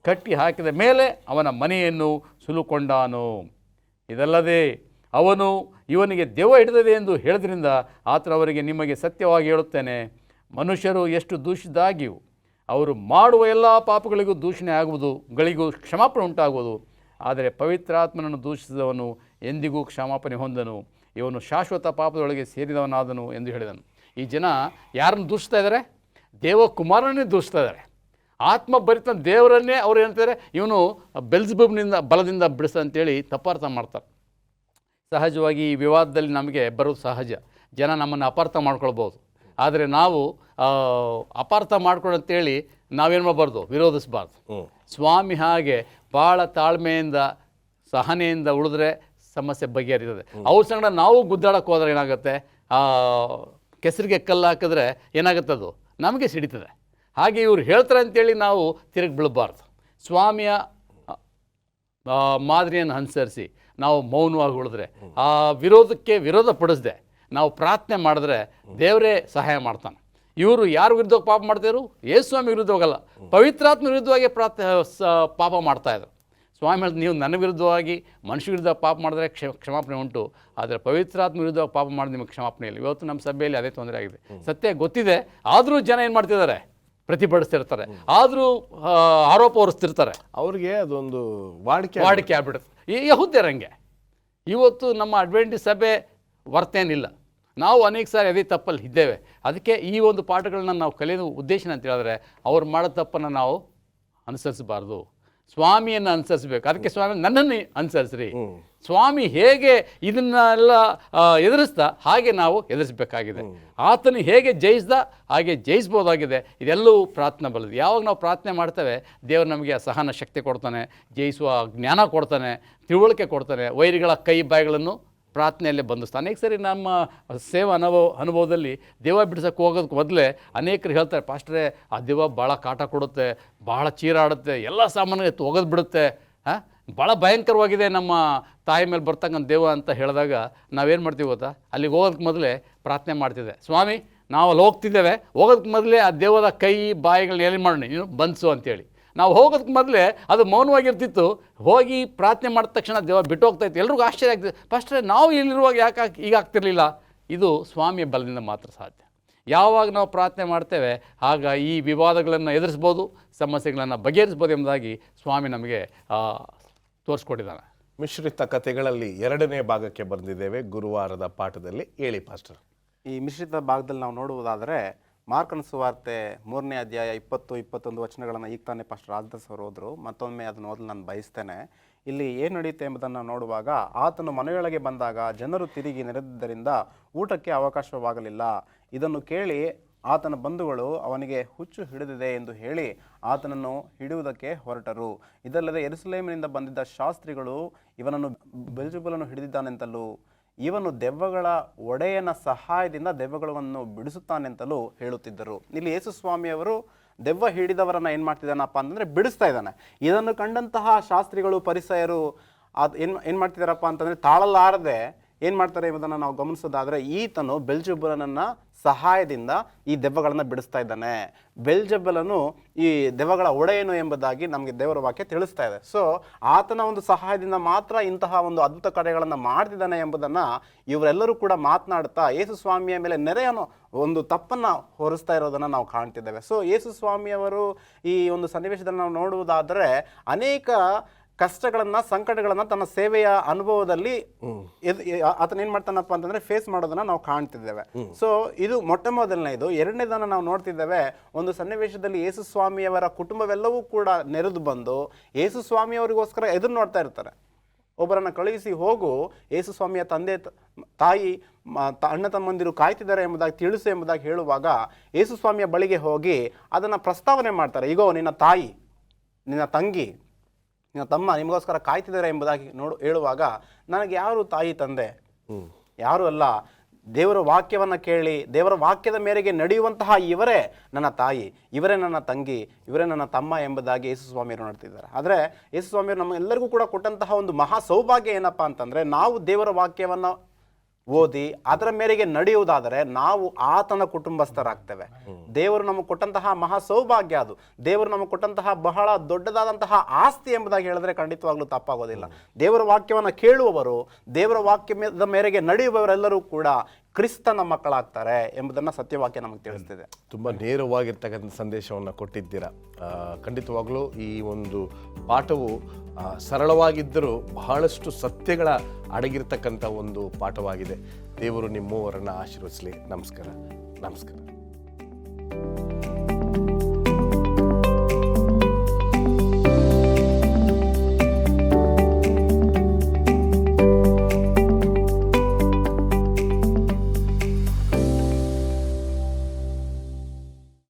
Speaker 3: ಕಟ್ಟಿ ಹಾಕಿದ ಮೇಲೆ ಅವನ ಮನೆಯನ್ನು ಸುಲುಕೊಂಡಾನು. ಇದಲ್ಲದೆ ಅವನು ಇವನಿಗೆ ದೆವ್ವ ಹಿಡಿದಿದೆ ಎಂದು ಹೇಳಿದ್ರಿಂದ ಆತನವರಿಗೆ ನಿಮಗೆ ಸತ್ಯವಾಗಿ ಹೇಳುತ್ತೇನೆ, ಮನುಷ್ಯರು ಎಷ್ಟು ದೂಷಿದಾಗಿಯೂ ಅವರು ಮಾಡುವ ಎಲ್ಲ ಪಾಪಗಳಿಗೂ ದೂಷಣೆ ಆಗುವುದು, ಗಳಿಗೂ ಕ್ಷಮಾಪಣೆ ಉಂಟಾಗುವುದು. ಆದರೆ ಪವಿತ್ರಾತ್ಮನನ್ನು ದೂಷಿಸಿದವನು ಎಂದಿಗೂ ಕ್ಷಮಾಪಣೆ ಹೊಂದನು, ಇವನು ಶಾಶ್ವತ ಪಾಪದೊಳಗೆ ಸೇರಿದವನಾದನು ಎಂದು ಹೇಳಿದನು. ಈ ಜನ ಯಾರನ್ನು ದೂಷಿಸ್ತಾ ಇದ್ದಾರೆ? ದೇವಕುಮಾರನೇ ದೂಷಿಸ್ತಾ ಇದ್ದಾರೆ. ಆತ್ಮ ಭರಿತ ದೇವರನ್ನೇ ಅವ್ರು ಹೇಳ್ತಾರೆ ಇವನು ಬೆಲ್ಜೆಬೂಬನಿಂದ ಬಲದಿಂದ ಬಿಡಿಸ ಅಂತೇಳಿ ತಪ್ಪಾರ್ಥ ಮಾಡ್ತಾರೆ. ಸಹಜವಾಗಿ ಈ ವಿವಾದದಲ್ಲಿ ನಮಗೆ ಬರೋದು ಸಹಜ. ಜನ ನಮ್ಮನ್ನು ಅಪಾರ್ಥ ಮಾಡ್ಕೊಳ್ಬೋದು. ಆದರೆ ನಾವು ಅಪಾರ್ಥ ಮಾಡ್ಕೊಳ್ಳೋಂತೇಳಿ ನಾವೇನು ಮಾಡಬಾರ್ದು, ವಿರೋಧಿಸಬಾರ್ದು. ಸ್ವಾಮಿ ಹಾಗೆ ಭಾಳ ತಾಳ್ಮೆಯಿಂದ ಸಹನೆಯಿಂದ ಉಳಿದ್ರೆ ಸಮಸ್ಯೆ ಬಗೆಹರಿತದೆ. ಅವ್ರ ಸಂಗಡ ನಾವು ಗುದ್ದಾಡಕ್ಕೆ ಹೋದ್ರೆ ಏನಾಗುತ್ತೆ, ಕೆಸರಿಗೆ ಕಲ್ಲು ಹಾಕಿದ್ರೆ ಏನಾಗುತ್ತದು ನಮಗೆ ಸಿಡಿತದೆ. ಹಾಗೆ ಇವ್ರು ಹೇಳ್ತಾರೆ ಅಂತೇಳಿ ನಾವು ತಿರುಗಿ ಬೀಳಬಾರ್ದು. ಸ್ವಾಮಿಯ ಮಾದರಿಯನ್ನು ಅನುಸರಿಸಿ ನಾವು ಮೌನವಾಗಿ ಉಳಿದ್ರೆ, ಆ ವಿರೋಧಕ್ಕೆ ವಿರೋಧ ಪಡಿಸದೆ ನಾವು ಪ್ರಾರ್ಥನೆ ಮಾಡಿದ್ರೆ ದೇವರೇ ಸಹಾಯ ಮಾಡ್ತಾನೆ. ಇವರು ಯಾರು ವಿರುದ್ಧವಾಗಿ ಪಾಪ ಮಾಡ್ತಾಯಿದ್ರು? ಯೇಸುಸ್ವಾಮಿ ವಿರುದ್ಧವಾಗಲ್ಲ, ಪವಿತ್ರಾತ್ಮ ವಿರುದ್ಧವಾಗಿ ಪಾಪ ಮಾಡ್ತಾಯಿದ್ರು. ಸ್ವಾಮಿ ಹೇಳಿದ್ರು, ನೀವು ನನ್ನ ವಿರುದ್ಧವಾಗಿ ಮನುಷ್ಯ ವಿರುದ್ಧ ಪಾಪ ಮಾಡಿದ್ರೆ ಕ್ಷಮಾಪಣೆ ಉಂಟು, ಆದರೆ ಪವಿತ್ರಾತ್ಮ ವಿರುದ್ಧವಾಗಿ ಪಾಪ ಮಾಡಿದ್ರೆ ನಿಮಗೆ ಕ್ಷಮಾಪಣೆ ಇಲ್ಲ. ಇವತ್ತು ನಮ್ಮ ಸಭೆಯಲ್ಲಿ ಅದೇ ತೊಂದರೆ ಆಗಿದೆ. ಸತ್ಯ ಗೊತ್ತಿದೆ, ಆದರೂ ಜನ ಏನು ಮಾಡ್ತಿದ್ದಾರೆ? ಪ್ರತಿಭಟಿಸ್ತಿರ್ತಾರೆ, ಆದರೂ ಆರೋಪ ಹೊರಿಸ್ತಿರ್ತಾರೆ.
Speaker 1: ಅವ್ರಿಗೆ ಅದೊಂದು ವಾಡಿಕೆ
Speaker 3: ಆಗ್ಬಿಡುತ್ತೆ. ಈ ಯಹೂದ್ಯರಂಗೆ ಇವತ್ತು ನಮ್ಮ ಅಡ್ವೆಂಟಿಸ್ಟ್ ಸಭೆ ವರ್ತೇನಿಲ್ಲ. ನಾವು ಅನೇಕ ಸಾರಿ ಅದೇ ತಪ್ಪಲ್ಲಿ ಇದ್ದೇವೆ. ಅದಕ್ಕೆ ಈ ಒಂದು ಪಾಠಗಳನ್ನ ನಾವು ಕಲಿಯೋ ಉದ್ದೇಶ ಅಂತ ಹೇಳಿದ್ರೆ, ಅವ್ರು ಮಾಡೋ ತಪ್ಪನ್ನು ನಾವು ಅನುಸರಿಸಬಾರ್ದು, ಸ್ವಾಮಿಯನ್ನು ಅನುಸರಿಸಬೇಕು. ಅದಕ್ಕೆ ಸ್ವಾಮಿ ನನ್ನನ್ನು ಅನುಸರಿಸ್ರಿ. ಸ್ವಾಮಿ ಹೇಗೆ ಇದನ್ನೆಲ್ಲ ಎದುರಿಸ್ದ ಹಾಗೆ ನಾವು ಎದುರಿಸಬೇಕಾಗಿದೆ. ಆತನು ಹೇಗೆ ಜಯಿಸ್ದ ಹಾಗೆ ಜಯಿಸ್ಬೋದಾಗಿದೆ. ಇದೆಲ್ಲವೂ ಪ್ರಾರ್ಥನೆ ಬಲ್ಲದು. ಯಾವಾಗ ನಾವು ಪ್ರಾರ್ಥನೆ ಮಾಡ್ತೇವೆ, ದೇವರು ನಮಗೆ ಆ ಸಹನ ಶಕ್ತಿ ಕೊಡ್ತಾನೆ, ಜಯಿಸುವ ಜ್ಞಾನ ಕೊಡ್ತಾನೆ, ತಿಳುವಳಿಕೆ ಕೊಡ್ತಾನೆ. ವೈರಿಗಳ ಕೈ ಬಾಯಿಗಳನ್ನು ಪ್ರಾರ್ಥನೆಯಲ್ಲೇ ಬಂಧಿಸ್ತಾನೆ. ಅನೇಕ ಸರಿ ನಮ್ಮ ಸೇವಾ ಅನುಭವದಲ್ಲಿ ದೆವ್ವ ಬಿಡ್ಸೋಕ್ಕೆ ಹೋಗೋದಕ್ಕೆ ಮೊದಲೇ ಅನೇಕರು ಹೇಳ್ತಾರೆ, ಪಾಸ್ಟ್ರೇ ಆ ದೆವ್ವ ಭಾಳ ಕಾಟ ಕೊಡುತ್ತೆ, ಭಾಳ ಚೀರಾಡುತ್ತೆ, ಎಲ್ಲ ಸಾಮಾನು ಒಗೆದು ಬಿಡುತ್ತೆ, ಭಾಳ ಭಯಂಕರವಾಗಿದೆ ನಮ್ಮ ತಾಯಿ ಮೇಲೆ ಬರ್ತಕ್ಕಂಥ ದೆವ್ವ ಅಂತ ಹೇಳಿದಾಗ ನಾವೇನು ಮಾಡ್ತೀವಿ ಗೊತ್ತಾ? ಅಲ್ಲಿಗೆ ಹೋಗೋದಕ್ಕೆ ಮೊದಲೇ ಪ್ರಾರ್ಥನೆ ಮಾಡ್ತಿದ್ದೆ, ಸ್ವಾಮಿ ನಾವು ಅಲ್ಲಿ ಹೋಗ್ತಿದ್ದೇವೆ, ಹೋಗೋದಕ್ಕೆ ಮೊದಲೇ ಆ ದೆವ್ವದ ಕೈ ಬಾಯಿಗಳನ್ನ ಏನು ಮಾಡೋಣ ನೀನು ಬಂಧಿಸು ಅಂತೇಳಿ. ನಾವು ಹೋಗೋದಕ್ಕೆ ಮೊದಲೇ ಅದು ಮೌನವಾಗಿರ್ತಿತ್ತು. ಹೋಗಿ ಪ್ರಾರ್ಥನೆ ಮಾಡಿದ ತಕ್ಷಣ ದೆವ್ವ ಬಿಟ್ಟು ಹೋಗ್ತಾಯಿತ್ತು. ಎಲ್ರಿಗೂ ಆಶ್ಚರ್ಯ ಆಗ್ತಿದೆ, ಫಸ್ಟ್ರೆ ನಾವು ಇಲ್ಲಿರುವಾಗ ಯಾಕೆ ಈಗ ಆಗ್ತಿರಲಿಲ್ಲ? ಇದು ಸ್ವಾಮಿಯ ಬಲದಿಂದ ಮಾತ್ರ ಸಾಧ್ಯ. ಯಾವಾಗ ನಾವು ಪ್ರಾರ್ಥನೆ ಮಾಡ್ತೇವೆ ಆಗ ಈ ವಿವಾದಗಳನ್ನು ಎದುರಿಸ್ಬೋದು, ಸಮಸ್ಯೆಗಳನ್ನು ಬಗೆಹರಿಸ್ಬೋದು ಎಂಬುದಾಗಿ ಸ್ವಾಮಿ ನಮಗೆ ತೋರಿಸ್ಕೊಟ್ಟಿದ್ದಾನೆ.
Speaker 1: ಮಿಶ್ರಿತ ಕಥೆಗಳಲ್ಲಿ 2ನೇ ಭಾಗಕ್ಕೆ ಬಂದಿದ್ದೇವೆ ಗುರುವಾರದ ಪಾಠದಲ್ಲಿ. ಹೇಳಿ ಪಾಸ್ಟರ್.
Speaker 4: ಈ ಮಿಶ್ರಿತ ಭಾಗದಲ್ಲಿ ನಾವು ನೋಡುವುದಾದರೆ, ಮಾರ್ಕನ ಸುವಾರ್ತೆ 3ನೇ ಅಧ್ಯಾಯ 20-21 ವಚನಗಳನ್ನು ಈಗ ತಾನೇ ಪಾಸ್ಟರ್ ರಾಜದಾಸ್ ಅವರು ಹೋದರು. ಮತ್ತೊಮ್ಮೆ ಅದನ್ನು ಓದಲು ನಾನು ಬಯಸ್ತೇನೆ. ಇಲ್ಲಿ ಏನು ನಡೆಯುತ್ತೆ ಎಂಬುದನ್ನು ನೋಡುವಾಗ, ಆತನು ಮನೆಯೊಳಗೆ ಬಂದಾಗ ಜನರು ತಿರುಗಿ ನೆರೆದಿದ್ದರಿಂದ ಊಟಕ್ಕೆ ಅವಕಾಶವಾಗಲಿಲ್ಲ. ಇದನ್ನು ಕೇಳಿ ಆತನ ಬಂಧುಗಳು ಅವನಿಗೆ ಹುಚ್ಚು ಹಿಡಿದಿದೆ ಎಂದು ಹೇಳಿ ಆತನನ್ನು ಹಿಡಿಯುವುದಕ್ಕೆ ಹೊರಟರು. ಇದಲ್ಲದೆ ಯೆರೂಸಲೇಮಿನಿಂದ ಬಂದಿದ್ದ ಶಾಸ್ತ್ರಿಗಳು ಇವನನ್ನು ಬೆಲ್ಜೆಬೂಲನ್ನು ಹಿಡಿದಿದ್ದಾನೆಂತಲೂ ಇವನು ದೆವ್ವಗಳ ಒಡೆಯನ ಸಹಾಯದಿಂದ ದೆವ್ವಗಳನ್ನು ಬಿಡಿಸುತ್ತಾನೆಂತಲೂ ಹೇಳುತ್ತಿದ್ದರು. ಇಲ್ಲಿ ಯೇಸುಸ್ವಾಮಿಯವರು ದೆವ್ವ ಹಿಡಿದವರನ್ನು ಏನು ಮಾಡ್ತಿದ್ದಾನಪ್ಪ ಅಂತಂದರೆ ಬಿಡಿಸ್ತಾ ಇದ್ದಾನೆ. ಇದನ್ನು ಕಂಡಂತಹ ಶಾಸ್ತ್ರಿಗಳು ಪರಿಸಯರು ಏನು ಮಾಡ್ತಿದ್ದಾರಪ್ಪ ಅಂತಂದರೆ ತಾಳಲಾರದೆ ಏನು ಮಾಡ್ತಾರೆ ಎಂಬುದನ್ನು ನಾವು ಗಮನಿಸೋದಾದರೆ, ಈತನು ಬೆಲ್ಜೆಬೂಲನನ್ನು ಸಹಾಯದಿಂದ ಈ ದೆವ್ವಗಳನ್ನು ಬಿಡಿಸ್ತಾ ಇದ್ದಾನೆ. ಬೆಲ್ಜೆಬೂಲನು ಈ ದೆವ್ವಗಳ ಒಡೆಯನು ಎಂಬುದಾಗಿ ನಮಗೆ ದೇವರ ವಾಕ್ಯ ತಿಳಿಸ್ತಾ ಇದೆ. ಸೊ ಆತನ ಒಂದು ಸಹಾಯದಿಂದ ಮಾತ್ರ ಇಂತಹ ಒಂದು ಅದ್ಭುತ ಕಾರ್ಯಗಳನ್ನು ಮಾಡ್ತಿದ್ದಾನೆ ಎಂಬುದನ್ನು ಇವರೆಲ್ಲರೂ ಕೂಡ ಮಾತನಾಡ್ತಾ ಯೇಸುಸ್ವಾಮಿಯ ಮೇಲೆ ನೆರೆಯನ್ನು ಒಂದು ತಪ್ಪನ್ನು ಹೊರಿಸ್ತಾ ಇರೋದನ್ನು ನಾವು ಕಾಣ್ತಿದ್ದೇವೆ. ಸೊ ಯೇಸುಸ್ವಾಮಿಯವರು ಈ ಒಂದು ಸನ್ನಿವೇಶದಲ್ಲಿ ನಾವು ನೋಡುವುದಾದರೆ ಅನೇಕ ಕಷ್ಟಗಳನ್ನು, ಸಂಕಟಗಳನ್ನು ತನ್ನ ಸೇವೆಯ ಅನುಭವದಲ್ಲಿ ಆತನ ಏನು ಮಾಡ್ತಾನಪ್ಪ ಅಂತಂದರೆ ಫೇಸ್ ಮಾಡೋದನ್ನು ನಾವು ಕಾಣ್ತಿದ್ದೇವೆ. ಸೊ ಇದು ಮೊಟ್ಟ ಮೊದಲನೇದು. ಎರಡನೇದನ್ನು ನಾವು ನೋಡ್ತಿದ್ದೇವೆ, ಒಂದು ಸನ್ನಿವೇಶದಲ್ಲಿ ಯೇಸುಸ್ವಾಮಿಯವರ ಕುಟುಂಬವೆಲ್ಲವೂ ಕೂಡ ನೆರೆದು ಬಂದು ಯೇಸುಸ್ವಾಮಿಯವರಿಗೋಸ್ಕರ ಎದುರು ನೋಡ್ತಾ ಇರ್ತಾರೆ. ಒಬ್ಬರನ್ನು ಕಳುಹಿಸಿ ಹೋಗು, ಯೇಸುಸ್ವಾಮಿಯ ತಂದೆ ತಾಯಿ ಅಣ್ಣ ತಮ್ಮಂದಿರು ಕಾಯ್ತಿದ್ದಾರೆ ಎಂಬುದಾಗಿ ತಿಳಿಸು ಎಂಬುದಾಗಿ ಹೇಳುವಾಗ ಯೇಸುಸ್ವಾಮಿಯ ಬಳಿಗೆ ಹೋಗಿ ಅದನ್ನು ಪ್ರಸ್ತಾವನೆ ಮಾಡ್ತಾರೆ. ಈಗೋ ನಿನ್ನ ತಾಯಿ, ನಿನ್ನ ತಂಗಿ, ನಿನ್ನ ತಮ್ಮ ನಿಮಗೋಸ್ಕರ ಕಾಯ್ತಿದ್ದಾರೆ ಎಂಬುದಾಗಿ ಹೇಳುವಾಗ, ನನಗೆ ಯಾರು ತಾಯಿ ತಂದೆ? ಯಾರು ಅಲ್ಲ. ದೇವರ ವಾಕ್ಯವನ್ನು ಕೇಳಿ ದೇವರ ವಾಕ್ಯದ ಮೇರೆಗೆ ನಡೆಯುವಂತಹ ಇವರೇ ನನ್ನ ತಾಯಿ, ಇವರೇ ನನ್ನ ತಂಗಿ, ಇವರೇ ನನ್ನ ತಮ್ಮ ಎಂಬುದಾಗಿ ಯೇಸುಸ್ವಾಮಿಯವರು ನೋಡ್ತಿದ್ದಾರೆ. ಆದರೆ ಯೇಸುಸ್ವಾಮಿಯವರು ನಮ್ಮೆಲ್ಲರಿಗೂ ಕೂಡ ಕೊಟ್ಟಂತಹ ಒಂದು ಮಹಾ ಸೌಭಾಗ್ಯ ಏನಪ್ಪ ಅಂತಂದರೆ, ನಾವು ದೇವರ ವಾಕ್ಯವನ್ನು ಓದಿ ಅದರ ಮೇರೆಗೆ ನಡೆಯುವುದಾದರೆ ನಾವು ಆತನ ಕುಟುಂಬಸ್ಥರಾಗ್ತೇವೆ. ದೇವರು ನಮಗೆ ಕೊಟ್ಟಂತಹ ಮಹಾ ಸೌಭಾಗ್ಯ ಅದು. ದೇವರು ನಮಗೆ ಕೊಟ್ಟಂತಹ ಬಹಳ ದೊಡ್ಡದಾದಂತಹ ಆಸ್ತಿ ಎಂಬುದಾಗಿ ಹೇಳಿದ್ರೆ ಖಂಡಿತವಾಗ್ಲೂ ತಪ್ಪಾಗೋದಿಲ್ಲ. ದೇವರ ವಾಕ್ಯವನ್ನು ಕೇಳುವವರು, ದೇವರ ವಾಕ್ಯದ ಮೇರೆಗೆ ನಡೆಯುವವರೆಲ್ಲರೂ ಕೂಡ ಕ್ರಿಸ್ತನ ಮಕ್ಕಳಾಗ್ತಾರೆ ಎಂಬುದನ್ನು ಸತ್ಯವಾಕ್ಯ ನಮಗೆ ತಿಳಿಸ್ತಿದೆ.
Speaker 1: ತುಂಬ ನೇರವಾಗಿರ್ತಕ್ಕಂಥ ಸಂದೇಶವನ್ನು ಕೊಟ್ಟಿದ್ದೀರಾ. ಖಂಡಿತವಾಗಲೂ ಈ ಒಂದು ಪಾಠವು ಸರಳವಾಗಿದ್ದರೂ ಬಹಳಷ್ಟು ಸತ್ಯಗಳ ಅಡಗಿರ್ತಕ್ಕಂಥ ಒಂದು ಪಾಠವಾಗಿದೆ. ದೇವರು ನಿಮ್ಮವರನ್ನು ಆಶೀರ್ವದಿಸಲಿ. ನಮಸ್ಕಾರ.